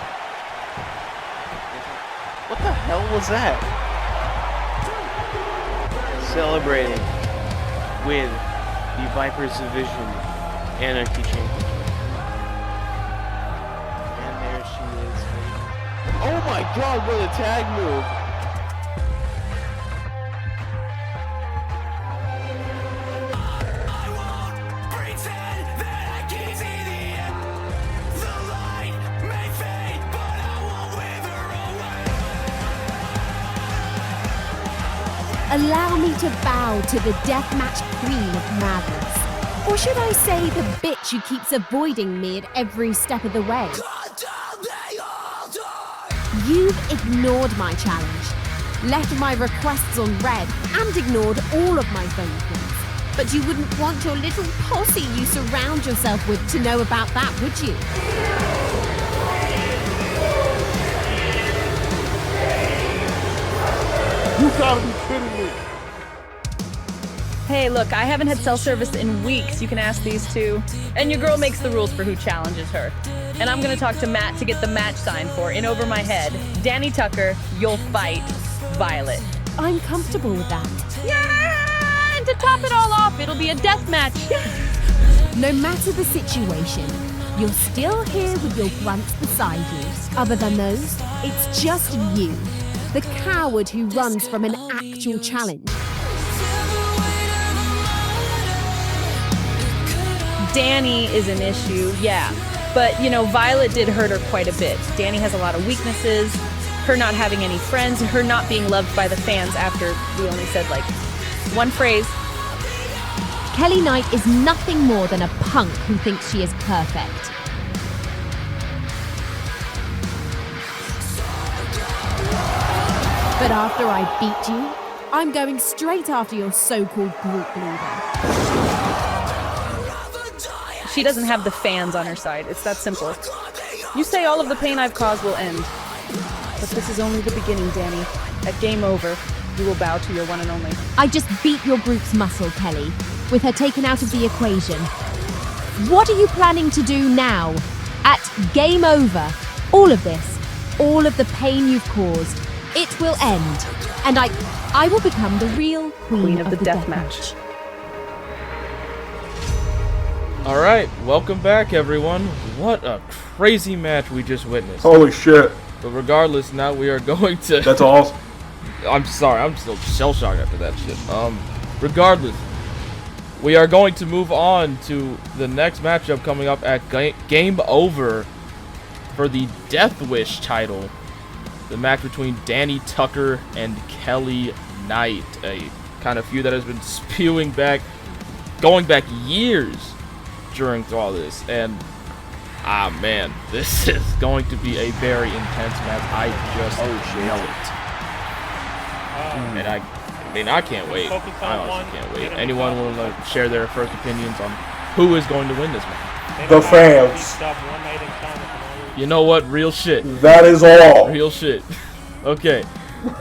What the hell was that? celebrating with the Vipers Division Anarchy Championship. And there she is. Oh my god, what a tag move! Allow me to bow to the deathmatch queen of madness. Or should I say the bitch who keeps avoiding me at every step of the way? You've ignored my challenge, left my requests on red, and ignored all of my phone calls. But you wouldn't want your little posse you surround yourself with to know about that, would you? You gotta be kidding me. Hey, look, I haven't had cell service in weeks. You can ask these two. And your girl makes the rules for who challenges her. And I'm gonna talk to Matt to get the match signed for, in over my head. Danny Tucker, you'll fight Violet. I'm comfortable with that. Yeah! And to top it all off, it'll be a death match. No matter the situation, you're still here with your grunts beside you. Other than those, it's just you, the coward who runs from an actual challenge. Danny is an issue, yeah. But, you know, Violet did hurt her quite a bit. Danny has a lot of weaknesses, her not having any friends, her not being loved by the fans after we only said, like, one phrase. Kelly Knight is nothing more than a punk who thinks she is perfect. But after I beat you, I'm going straight after your so-called group leader. She doesn't have the fans on her side. It's that simple. You say all of the pain I've caused will end. But this is only the beginning, Danny. At Game Over, you will bow to your one and only. I just beat your group's muscle, Kelly, with her taken out of the equation. What are you planning to do now? At Game Over, all of this, all of the pain you've caused, it will end. And I will become the real queen of the deathmatch. All right, welcome back, everyone. What a crazy match we just witnessed. Holy shit. But regardless, now we are going to... That's awesome. I'm sorry, I'm still shell-shocked after that shit. Regardless, we are going to move on to the next matchup coming up at Game Over for the Death Wish title. The match between Danny Tucker and Kelly Knight. A kind of feud that has been spewing back, going back years during all this, and man, this is going to be a very intense match. I just know it. And I mean, I can't wait. I honestly can't wait. Anyone want to share their first opinions on who is going to win this match? The fans. You know what? Real shit. That is all. Real shit. Okay.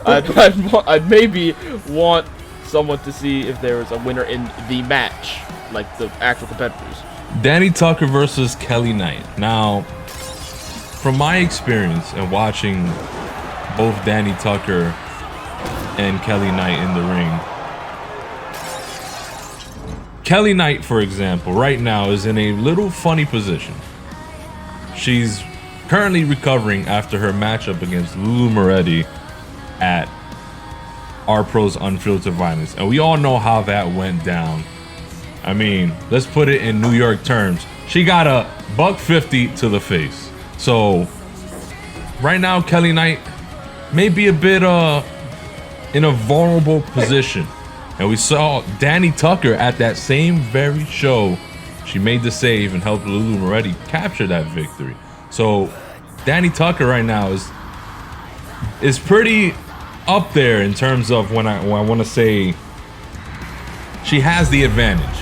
I'd maybe want someone to see if there was a winner in the match, like the actual competitors. Danny Tucker versus Kelly Knight. Now, from my experience and watching both Danny Tucker and Kelly Knight in the ring, Kelly Knight, for example, right now is in a little funny position. She's currently recovering after her matchup against Lulu Moretti at Our Pros Unfiltered Violence, and we all know how that went down. I mean, let's put it in New York terms. She got a $150 to the face. So right now, Kelly Knight may be a bit in a vulnerable position. And we saw Danny Tucker at that same very show. She made the save and helped Lulu Moretti capture that victory. So Danny Tucker right now is pretty up there in terms of when I want to say she has the advantage.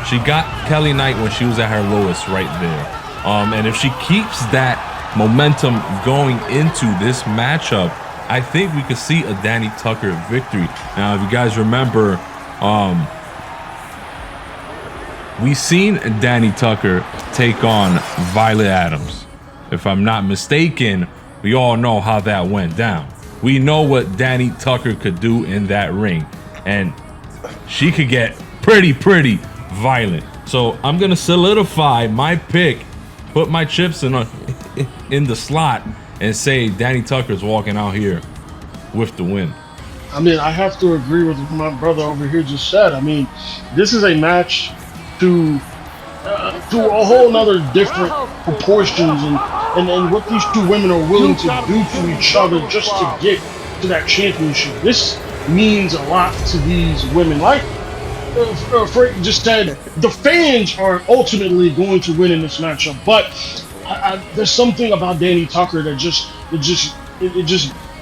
She got Kelly Knight when she was at her lowest right there. And if she keeps that momentum going into this matchup, I think we could see a Danny Tucker victory. Now, if you guys remember, we seen Danny Tucker take on Violet Adams. If I'm not mistaken, we all know how that went down. We know what Danny Tucker could do in that ring. and she could get pretty violent. So I'm gonna solidify my pick, put my chips in the slot, and say Danny Tucker's walking out here with the win. I mean, I have to agree with what my brother over here just said. I mean, this is a match to a whole nother different proportions and what these two women are willing to do to each other just to get to that championship. This means a lot to these women. Like Frank just said, the fans are ultimately going to win in this matchup, but there's something about Danny Tucker that just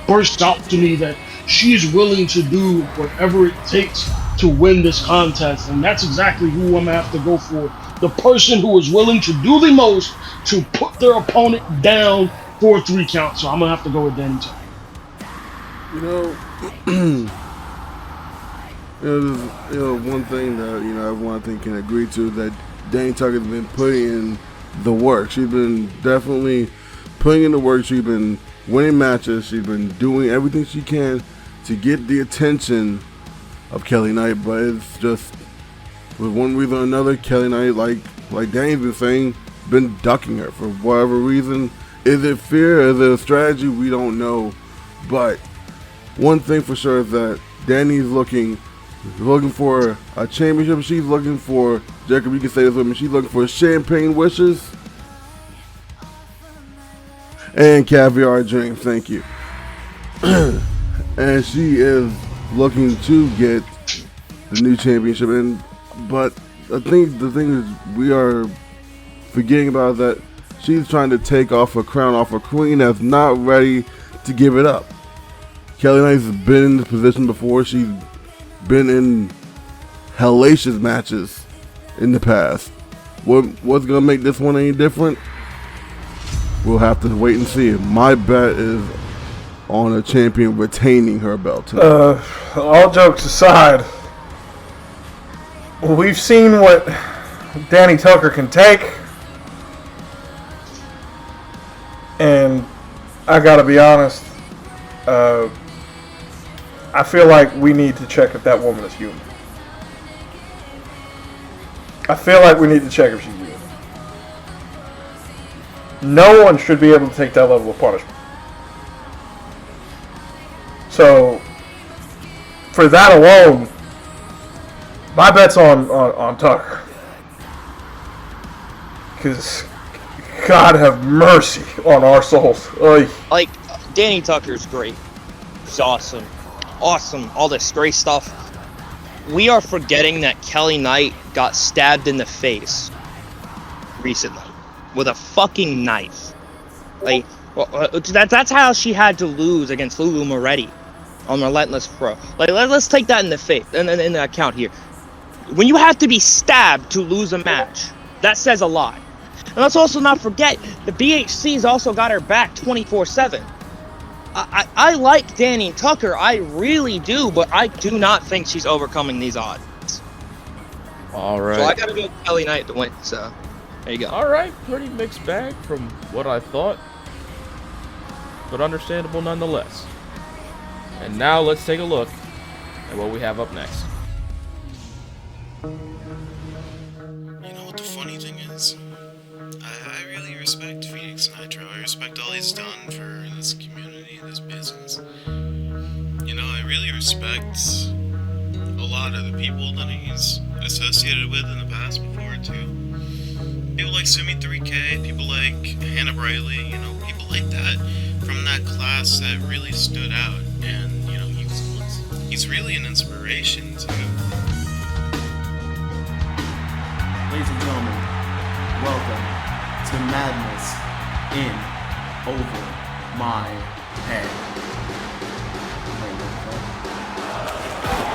bursts out to me that she's willing to do whatever it takes to win this contest, and that's exactly who I'm gonna have to go for. The person who is willing to do the most to put their opponent down for a 3 count. So I'm gonna have to go with Danny Tucker. One thing that everyone I think can agree to, that Danny Tucker's been putting in the work. She's been definitely putting in the work. She's been winning matches. She's been doing everything she can to get the attention of Kelly Knight, but it's just, with one reason or another, Kelly Knight, like Danny's been saying, been ducking her for whatever reason. Is it fear? Is it a strategy? We don't know. But one thing for sure is that Danny's looking for a championship. She's looking for, Jacob, you can say this with me, she's looking for champagne wishes and caviar drinks. Thank you. And she is looking to get the new championship. But I think the thing is, we are forgetting about that she's trying to take off her crown off a queen that's not ready to give it up. Kelly Knight's been in this position before. She's been in hellacious matches in the past. What's gonna make this one any different? We'll have to wait and see. My bet is on a champion retaining her belt tonight. All jokes aside, we've seen what Danny Tucker can take, and I gotta be honest, I feel like we need to check if that woman is human. I feel like we need to check if she's human. No one should be able to take that level of punishment. So, for that alone, my bet's on Tucker. Because God have mercy on our souls. Oy. Like, Danny Tucker's great. He's awesome. Awesome. All this great stuff. We are forgetting that Kelly Knight got stabbed in the face recently with a fucking knife. Like, that's how she had to lose against Lulu Moretti on Relentless Pro. Like, let's take that in the account here. When you have to be stabbed to lose a match, that says a lot. And let's also not forget, the BHC's also got her back 24/7. I like Danny Tucker, I really do, but I do not think she's overcoming these odds. All right. So I gotta go with Kelly Knight to win, so there you go. All right, pretty mixed bag from what I thought, but understandable nonetheless. And now let's take a look at what we have up next. You know what the funny thing is? I really respect Phoenix Nitro. I respect all he's done for this community, this business. You know, I really respect a lot of the people that he's associated with in the past before, too. People like Sumi3K, people like Hannah Brightly, you know, people like that from that class that really stood out. And, you know, he's really an inspiration, too. Ladies and gentlemen, welcome to Madness in Over My Head.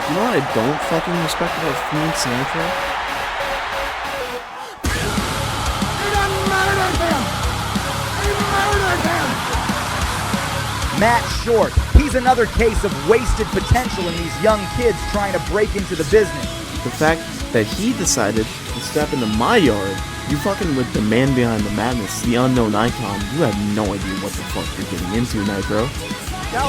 You know what I don't fucking respect about Phoenix Nitro? Matt Short, he's another case of wasted potential in these young kids trying to break into the business. The fact that he decided to step into my yard, you fucking with the man behind the madness, the unknown icon, you have no idea what the fuck you're getting into, Nitro. And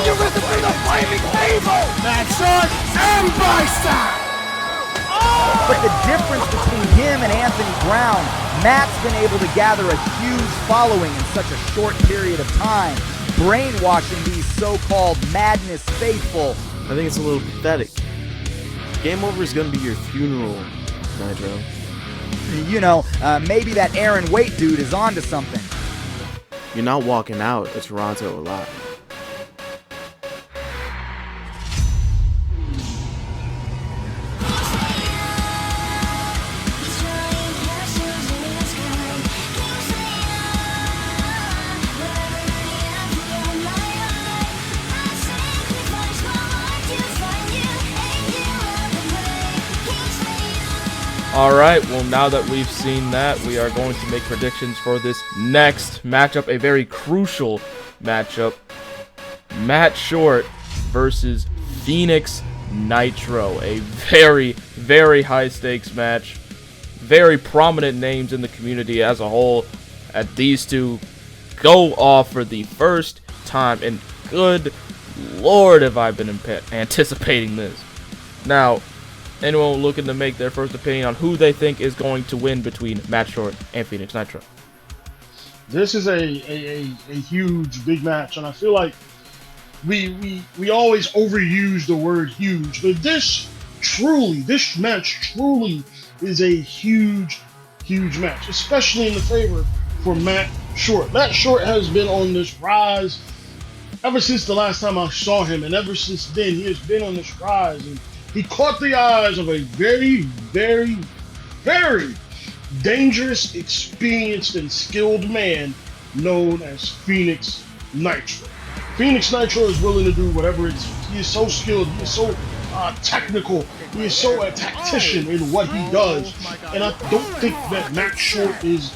you're risen through the flaming table! That's short and bicep! But the difference between him and Anthony Brown, Matt's been able to gather a huge following in such a short period of time, brainwashing these so-called Madness faithful. I think it's a little pathetic. Game Over is going to be your funeral, Nitro. You know, maybe that Aaron Waite dude is onto something. You're not walking out of Toronto alive. Alright, well now that we've seen that, we are going to make predictions for this next matchup, a very crucial matchup. Matt Short versus Phoenix Nitro, a very, very high stakes match. Very prominent names in the community as a whole, at these two go off for the first time, and good lord have I been anticipating this. Now, anyone looking to make their first opinion on who they think is going to win between Matt Short and Phoenix Nitro? This is a huge, big match, and I feel like we always overuse the word huge, but this match truly is a huge match, especially in the favor for Matt Short. Matt Short has been on this rise ever since the last time I saw him, and ever since then he has been on this rise, and he caught the eyes of a very, very, very dangerous, experienced, and skilled man known as Phoenix Nitro. Phoenix Nitro is willing to do whatever it takes. He is so skilled, he is so technical, he is so a tactician in what he does, and I don't think that Matt Short is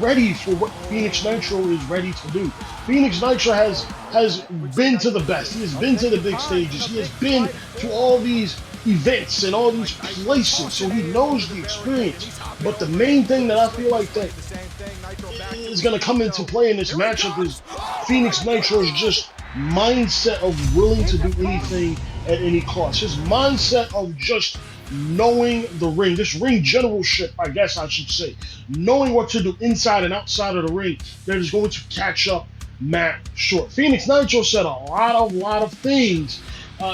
ready for what Phoenix Nitro is ready to do. Phoenix Nitro has been to the best. He has been to the big stages. He has been to all these events and all these places, so he knows the experience. But the main thing that I feel like that is going to come into play in this matchup is Phoenix Nitro's just mindset of willing to do anything at any cost. His mindset of just knowing the ring, this ring generalship, I guess I should say, knowing what to do inside and outside of the ring, that is going to catch up Matt Short. Phoenix Nitro said a lot of things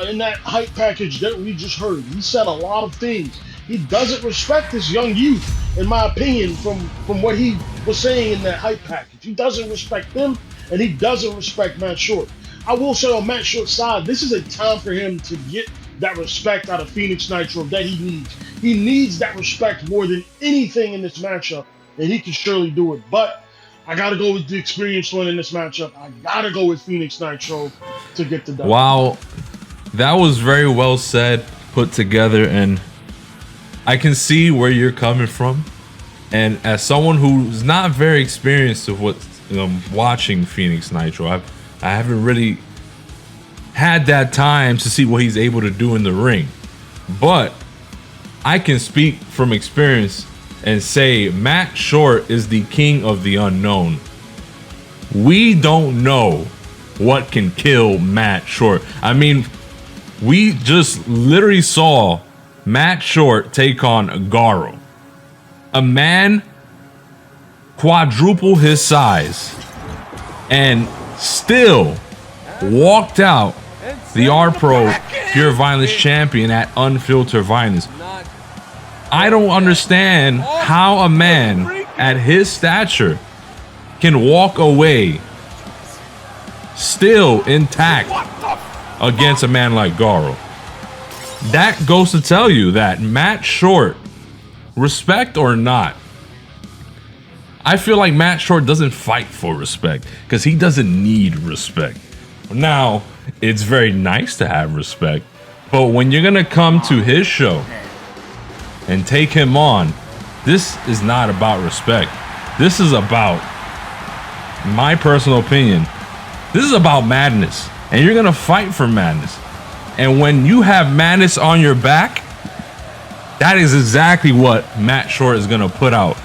in that hype package that we just heard. He said a lot of things. He doesn't respect this young youth, in my opinion, from what he was saying in that hype package. He doesn't respect them, and he doesn't respect Matt Short. I will say on Matt Short's side, this is a time for him to get that respect out of Phoenix Nitro that he needs. He needs that respect more than anything in this matchup, and he can surely do it. But I gotta go with the experienced one in this matchup. I gotta go with Phoenix Nitro to get the done. Wow, that was very well said, put together, and I can see where you're coming from. And as someone who's not very experienced with what watching Phoenix Nitro, I haven't really had that time to see what he's able to do in the ring. But I can speak from experience and say Matt Short is the king of the unknown. We don't know what can kill Matt Short. I mean, we just literally saw Matt Short take on Garo, a man quadruple his size, and still walked out the R-Pro Pure Violence champion at Unfiltered Violence. I don't understand how a man at his stature can walk away still intact against a man like Garo. That goes to tell you that Matt Short, respect or not, I feel like Matt Short doesn't fight for respect because he doesn't need respect. Now, it's very nice to have respect, but when you're gonna come to his show and take him on, this is not about respect. This is about, my personal opinion, this is about madness, and you're gonna fight for madness. And when you have madness on your back, that is exactly what Matt Short is gonna put out.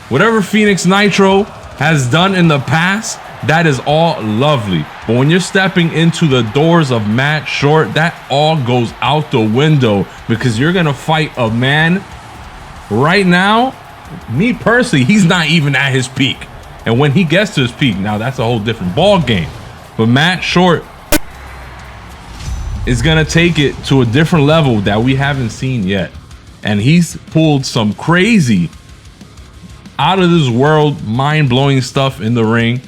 Whatever Phoenix Nitro has done in the past, that is all lovely. But when you're stepping into the doors of Matt Short, that all goes out the window, because you're going to fight a man right now. Me personally, he's not even at his peak. And when he gets to his peak, now that's a whole different ball game. But Matt Short is going to take it to a different level that we haven't seen yet. And he's pulled some crazy, out of this world, mind-blowing stuff in the ring.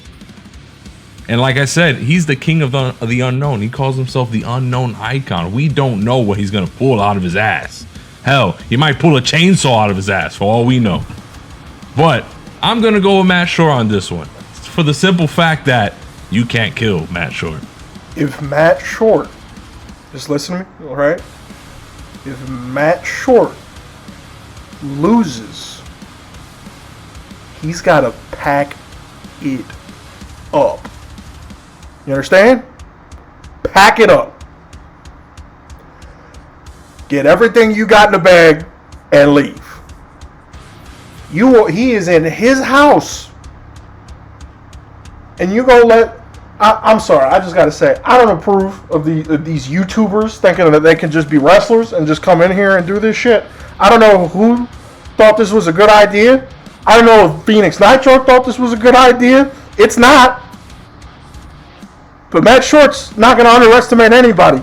And like I said, he's the king of the unknown. He calls himself the unknown icon. We don't know what he's going to pull out of his ass. Hell, he might pull a chainsaw out of his ass for all we know. But I'm going to go with Matt Short on this one, for the simple fact that you can't kill Matt Short. If Matt Short, just listen to me, all right? If Matt Short loses, he's got to pack it up. You understand? Pack it up. Get everything you got in the bag and leave. He is in his house, and you gonna let? I'm sorry, I just gotta say, I don't approve of these YouTubers thinking that they can just be wrestlers and just come in here and do this shit. I don't know who thought this was a good idea. I don't know if Phoenix Nitro thought this was a good idea. It's not. But Matt Short's not going to underestimate anybody.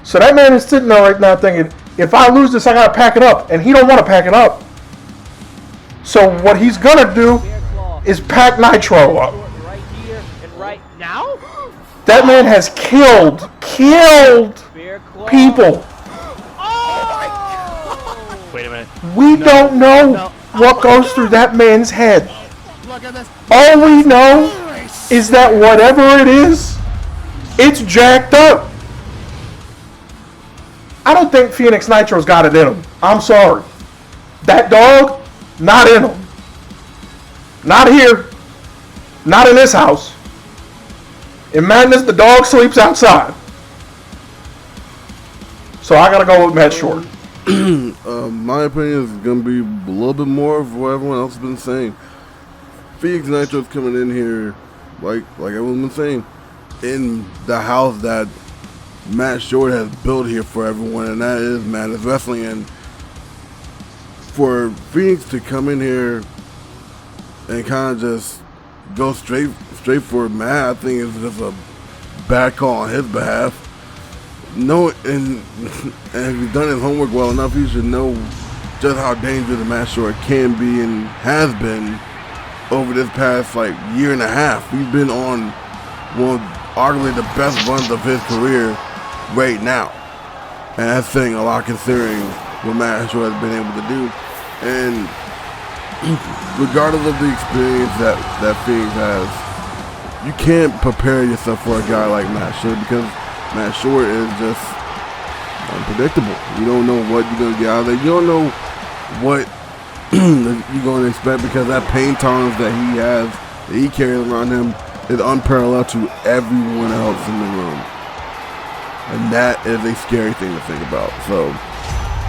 So that man is sitting there right now thinking, if I lose this, I got to pack it up. And he don't want to pack it up. So what he's going to do is pack Nitro up. Right here and right now? That man has killed people. Wait a minute. We don't know what goes through that man's head. All we know is that whatever it is, it's jacked up. I don't think Phoenix Nitro's got it in him. I'm sorry. That dog, not in him. Not here. Not in this house. In Madness, the dog sleeps outside. So I gotta go with Matt Short. My opinion is going to be a little bit more of what everyone else has been saying. Phoenix Nitro's coming in here, like everyone's been saying, in the house that Matt Short has built here for everyone, and that is Madness Wrestling. And for Phoenix to come in here and kind of just go straight for Matt, I think is just a bad call on his behalf. No, and if he's done his homework well enough, he should know just how dangerous Matt Short can be and has been over this past year and a half. He's been on one of arguably the best runs of his career right now, and that's saying a lot considering what Matt Short has been able to do. And regardless of the experience that Phoenix has, you can't prepare yourself for a guy like Matt Short, because Matt Short is just unpredictable. You don't know what you're going to get out of there. You don't know what you're going to expect, because that pain tolerance that he has, that he carries around him, is unparalleled to everyone else in the room. And that is a scary thing to think about. So,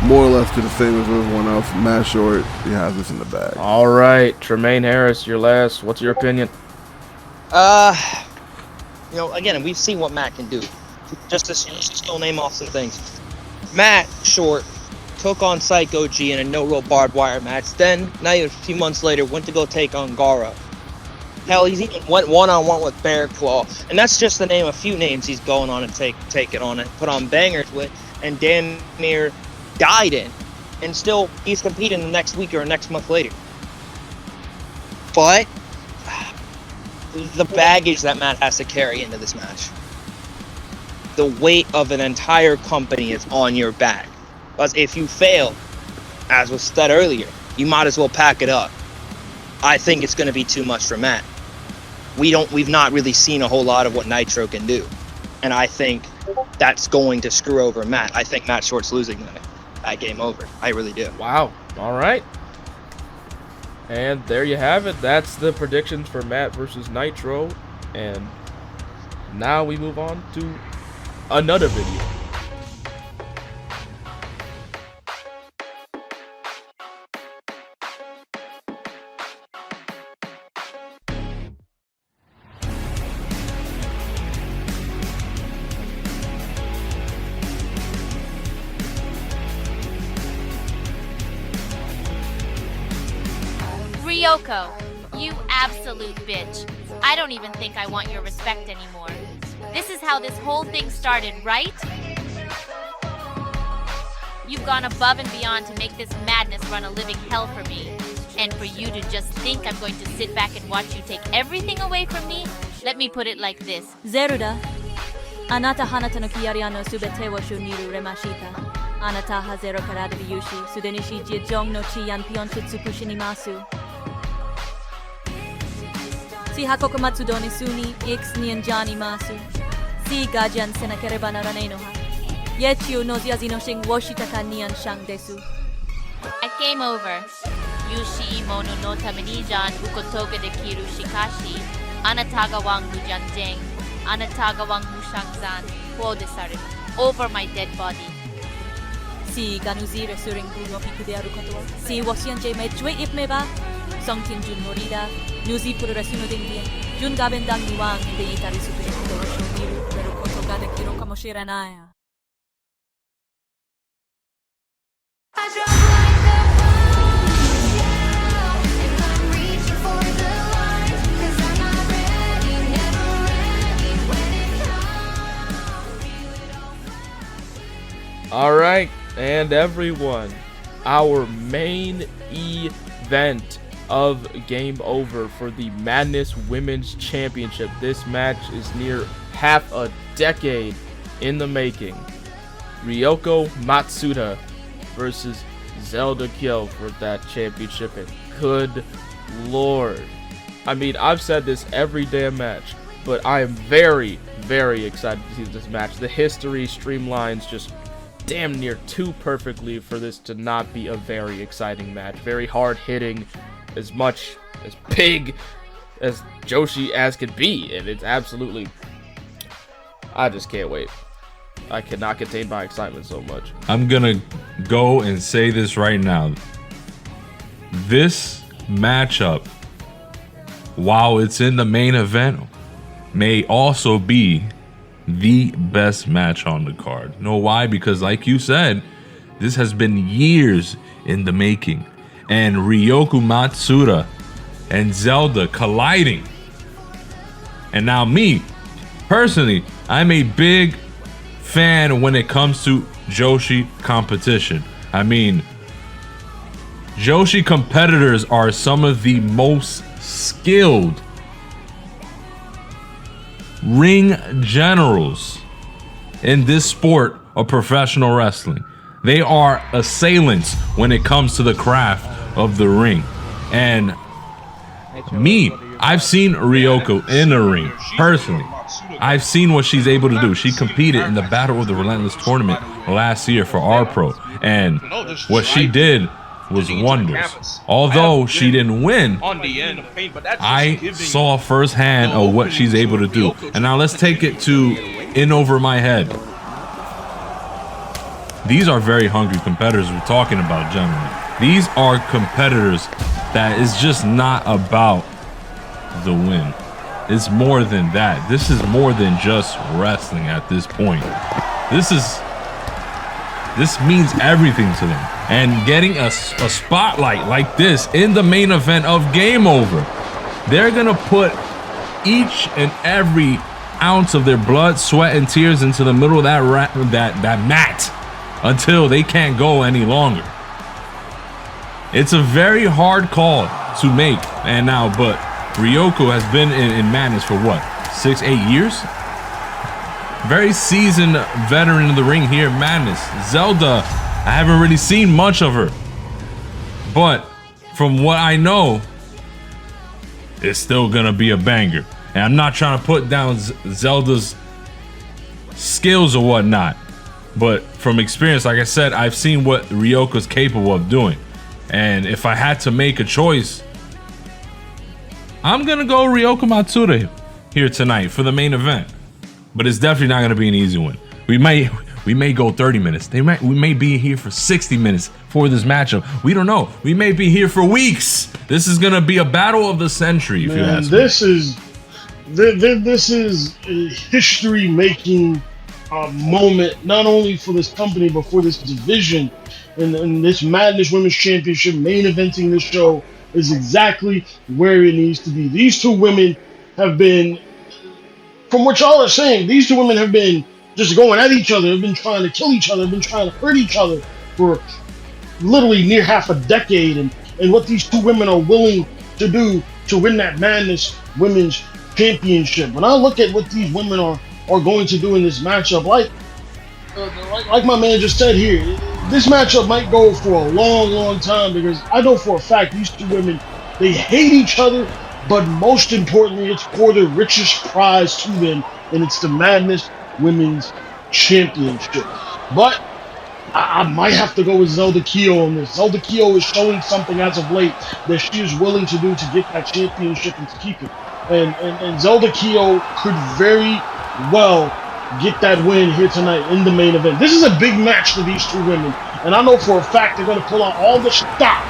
more or less to the same as everyone else, Matt Short, he has this in the bag. All right, Tremaine Harris, your last. What's your opinion? Again, we've seen what Matt can do. Just to still name off some things. Matt Short took on Psycho G in a no-rope barbed wire match. Then, not even a few months later, went to go take on Gara. Hell, he's even went one-on-one with Bear Claw. And that's just to name a few names he's going on and take it on and put on bangers with, and damn near died in. And still, he's competing the next week or next month later. But the baggage that Matt has to carry into this match. The weight of an entire company is on your back. Because if you fail, as was said earlier, you might as well pack it up. I think it's going to be too much for Matt. We've not really seen a whole lot of what Nitro can do. And I think that's going to screw over Matt. I think Matt Short's losing that game over. I really do. Wow. All right. And there you have it. That's the predictions for Matt versus Nitro. And now we move on to another video. Ryoko, you absolute bitch. I don't even think I want your respect anymore. This is how this whole thing started, right? You've gone above and beyond to make this madness run a living hell for me. And for you to just think I'm going to sit back and watch you take everything away from me? Let me put it like this. Zeruda, anata hanata no kiyari no subete wo shuniru remashita. Anata ha zero karada ryushi, sudenishi jiejong no chiyan pionshitsu kushinimasu. Si hakoku matsudoni suni, ix nianjani masu. Si gajan senakereba naranei no ha. Yechiu no ziazi no shing woshitaka nian shang desu. At Game Over, Yushi Imono no Taminijan Ukotoga de Kiru Shikashi, Anataga wang Mujanjeng, Anataga wang Mushangzan, Wodesaru, over my dead body. Si ganuzi resuring no pikudearu koto, si wasianje me jue ipmeba, songtin jun morida, nuzi pururasuno dingdien, jun gabendang niwang de itari supere koto shoniru, pero kotoga de kiro kamoshiranaya. Alright, and everyone, our main event of Game Over for the Madness Women's Championship. This match is near half a decade in the making. Ryoko Matsuda versus Zelda Kyo for that championship, and good lord. I mean, I've said this every damn match, but I am very, very excited to see this match. The history streamlines just damn near too perfectly for this to not be a very exciting match. Very hard hitting, as much as big as Joshi as could be, and it's absolutely, I just can't wait. I cannot contain my excitement so much. I'm gonna go and say this right now. This matchup, while it's in the main event, may also be the best match on the card. You know why? Because like you said, this has been years in the making. And Ryoko Matsuda and Zelda colliding. And now me, personally, I'm a big fan when it comes to Joshi competition. I mean, Joshi competitors are some of the most skilled ring generals in this sport of professional wrestling. They are assailants when it comes to the craft of the ring. And me, I've seen Ryoko in the ring personally. I've seen what she's able to do. She competed in the Battle of the Relentless tournament last year for our pro, and what she did was wonders. Although she didn't win, I saw firsthand of what she's able to do. And now let's take it to in over my head. These are very hungry competitors we're talking about, gentlemen. These are competitors that is just not about the win. It's more than that. This is more than just wrestling at this point. This means everything to them. And getting a spotlight like this in the main event of Game Over, they're gonna put each and every ounce of their blood, sweat, and tears into the middle of that mat until they can't go any longer. It's a very hard call to make. And now, but Ryoko has been in Madness for what, 6-8 years? Very seasoned veteran in the ring here in Madness. Zelda, I haven't really seen much of her, but from what I know, it's still gonna be a banger. And I'm not trying to put down Zelda's skills or whatnot, but from experience, like I said, I've seen what Ryoko's capable of doing. And if I had to make a choice, I'm gonna go Ryoko Matsuda here tonight for the main event. But it's definitely not gonna be an easy one. We may go 30 minutes. We may be here for 60 minutes for this matchup. We don't know. We may be here for weeks. This is gonna be a battle of the century, if you ask me. This is a history-making moment, not only for this company but for this division, and this Madness Women's Championship, main eventing this show. is exactly where it needs to be. These two women have been, from what y'all are saying, these two women have been just going at each other, have been trying to kill each other, have been trying to hurt each other for literally near half a decade. And what these two women are willing to do to win that Madness Women's Championship. When I look at what these women are going to do in this matchup, like my man just said here, this matchup might go for a long, long time, because I know for a fact these two women, they hate each other, but most importantly, it's for the richest prize to them, and it's the Madness Women's Championship. But I might have to go with Zelda Keo on this. Zelda Keo is showing something as of late that she is willing to do to get that championship and to keep it. And Zelda Keo could very well get that win here tonight in the main event. This is a big match for these two women, and I know for a fact they're going to pull out all the stock,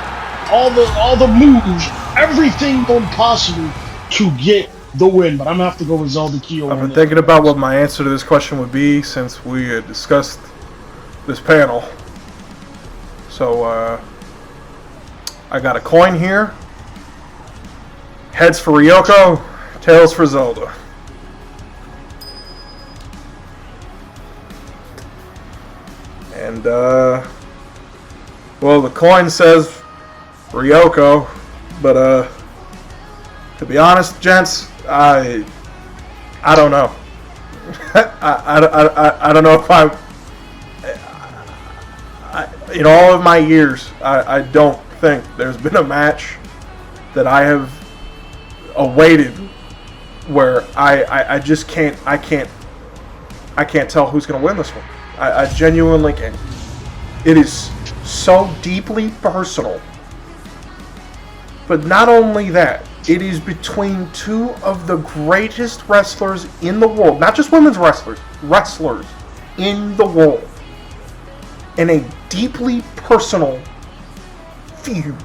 all the moves, everything possible to get the win. But I'm going to have to go with Zelda Keo. I've been thinking about what my answer to this question would be since we had discussed this panel. So I got a coin here. Heads for Ryoko, tails for Zelda. And well, the coin says Ryoko, but to be honest, gents, I don't know. I don't know if in all of my years, I don't think there's been a match that I have awaited where I just can't tell who's going to win this one. I genuinely can't. It is so deeply personal. But not only that, it is between two of the greatest wrestlers in the world, not just women's wrestlers in the world. In a deeply personal feud.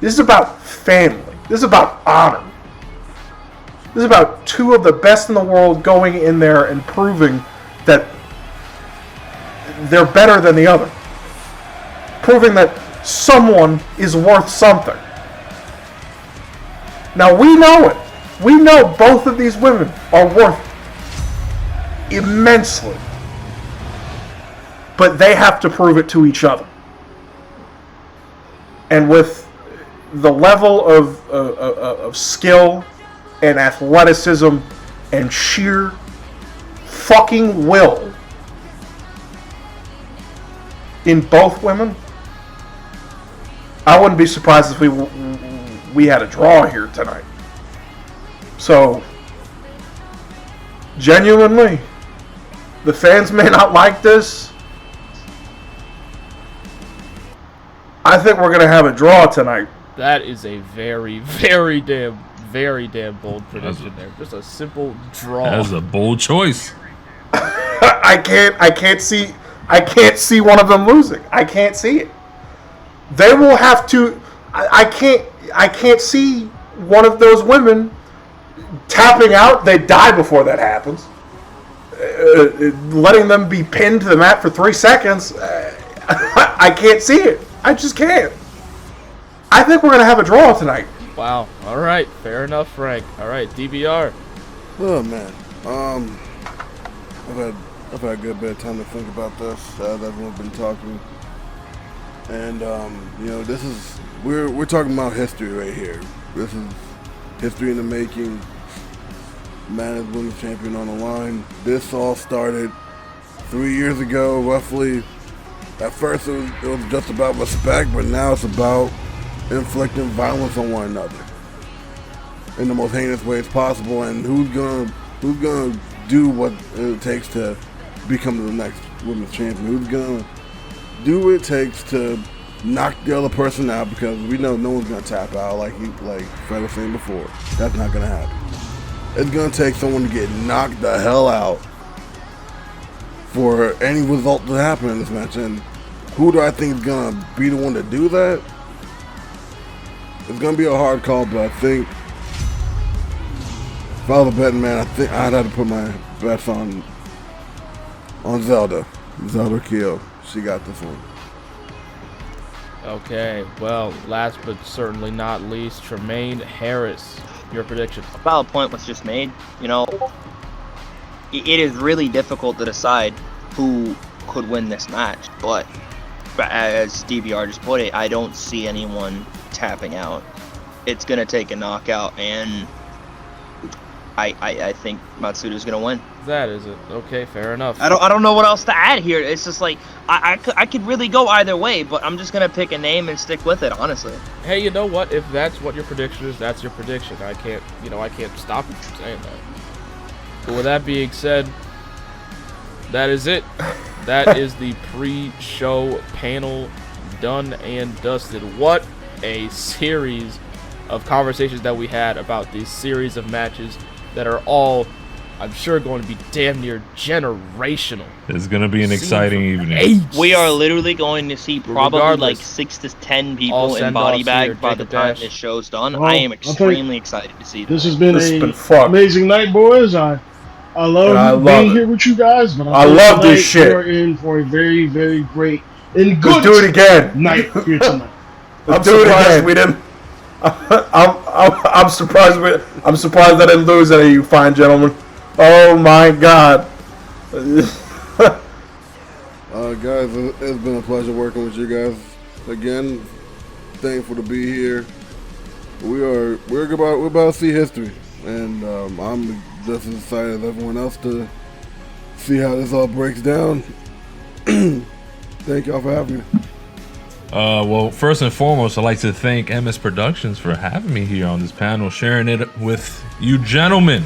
This is about family. This is about honor. This is about two of the best in the world going in there and proving that they're better than the other. Proving that someone is worth something. Now we know it. We know both of these women are worth immensely. But they have to prove it to each other. And with the level of skill and athleticism and sheer fucking will in both women, I wouldn't be surprised if we had a draw here tonight. So, genuinely, the fans may not like this. I think we're going to have a draw tonight. That is a very, very damn bold prediction there. Just a simple draw. That's a bold choice. I can't see one of them losing. I can't see it. They will have to. I can't see one of those women tapping out. They die before that happens. Letting them be pinned to the mat for 3 seconds. I can't see it. I just can't. I think we're going to have a draw tonight. Wow. All right. Fair enough, Frank. All right. DBR. Oh, man. I've had a good bit of time to think about this as everyone's been talking. And, this is... We're talking about history right here. This is history in the making. Man is women's champion on the line. This all started 3 years ago, roughly. At first, it was just about respect, but now it's about inflicting violence on one another in the most heinous ways possible. And who's gonna do what it takes to become the next women's champion? Who's gonna do what it takes to knock the other person out? Because we know no one's gonna tap out, like Fred was saying before. That's not gonna happen. It's gonna take someone to get knocked the hell out for any result to happen in this match. And who do I think is gonna be the one to do that? It's gonna be a hard call, but I think if I was a betting man, I think I'd have to put my bets on Zelda Keo. She got this one. Okay, well, last but certainly not least, Tremaine Harris. Your predictions. A valid point was just made. You know, it is really difficult to decide who could win this match, but as DVR just put it, I don't see anyone tapping out. It's going to take a knockout, and I think Matsuda's going to win. That is it. Okay, fair enough. I don't know what else to add here. It's just like I could really go either way, but I'm just gonna pick a name and stick with it, honestly. Hey, you know what? If that's what your prediction is, that's your prediction. I can't stop you from saying that. But with that being said, that is it. That is the pre-show panel done and dusted. What a series of conversations that we had about these series of matches that are all, I'm sure, going to be damn near generational. It's going to be an exciting evening. We are literally going to see probably like 6 to 10 people in body bag by the time this show's done. Well, I am extremely excited to see this. This Has been an amazing night, boys. I love being here with you guys, but I love this shit. We're in for a very, very great and good Let's do it again. night here tonight. I'm surprised we didn't. I'm surprised I didn't lose any of you fine gentlemen. Oh my God. Guys, it's been a pleasure working with you guys again. Thankful to be here. We're about to see history, and I'm just as excited as everyone else to see how this all breaks down. Thank y'all for having me. Well, first and foremost, I'd like to thank MS Productions for having me here on this panel, sharing it with you gentlemen.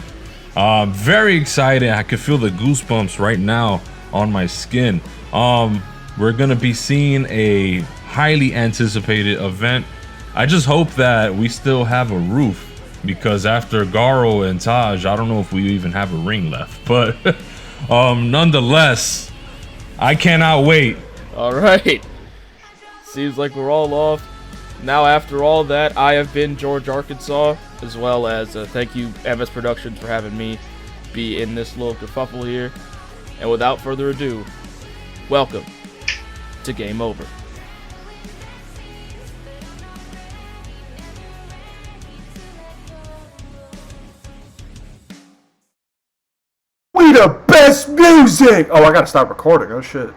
Very excited. I can feel the goosebumps right now on my skin. We're gonna be seeing a highly anticipated event. I just hope that we still have a roof, because after Garo and Taj, I don't know if we even have a ring left. But nonetheless, I cannot wait. All right. Seems like we're all off. Now, after all that, I have been George Arkansas, as well as thank you, MS Productions, for having me be in this little kerfuffle here. And without further ado, welcome to Game Over. We the best music! Oh, I gotta stop recording. Oh, shit.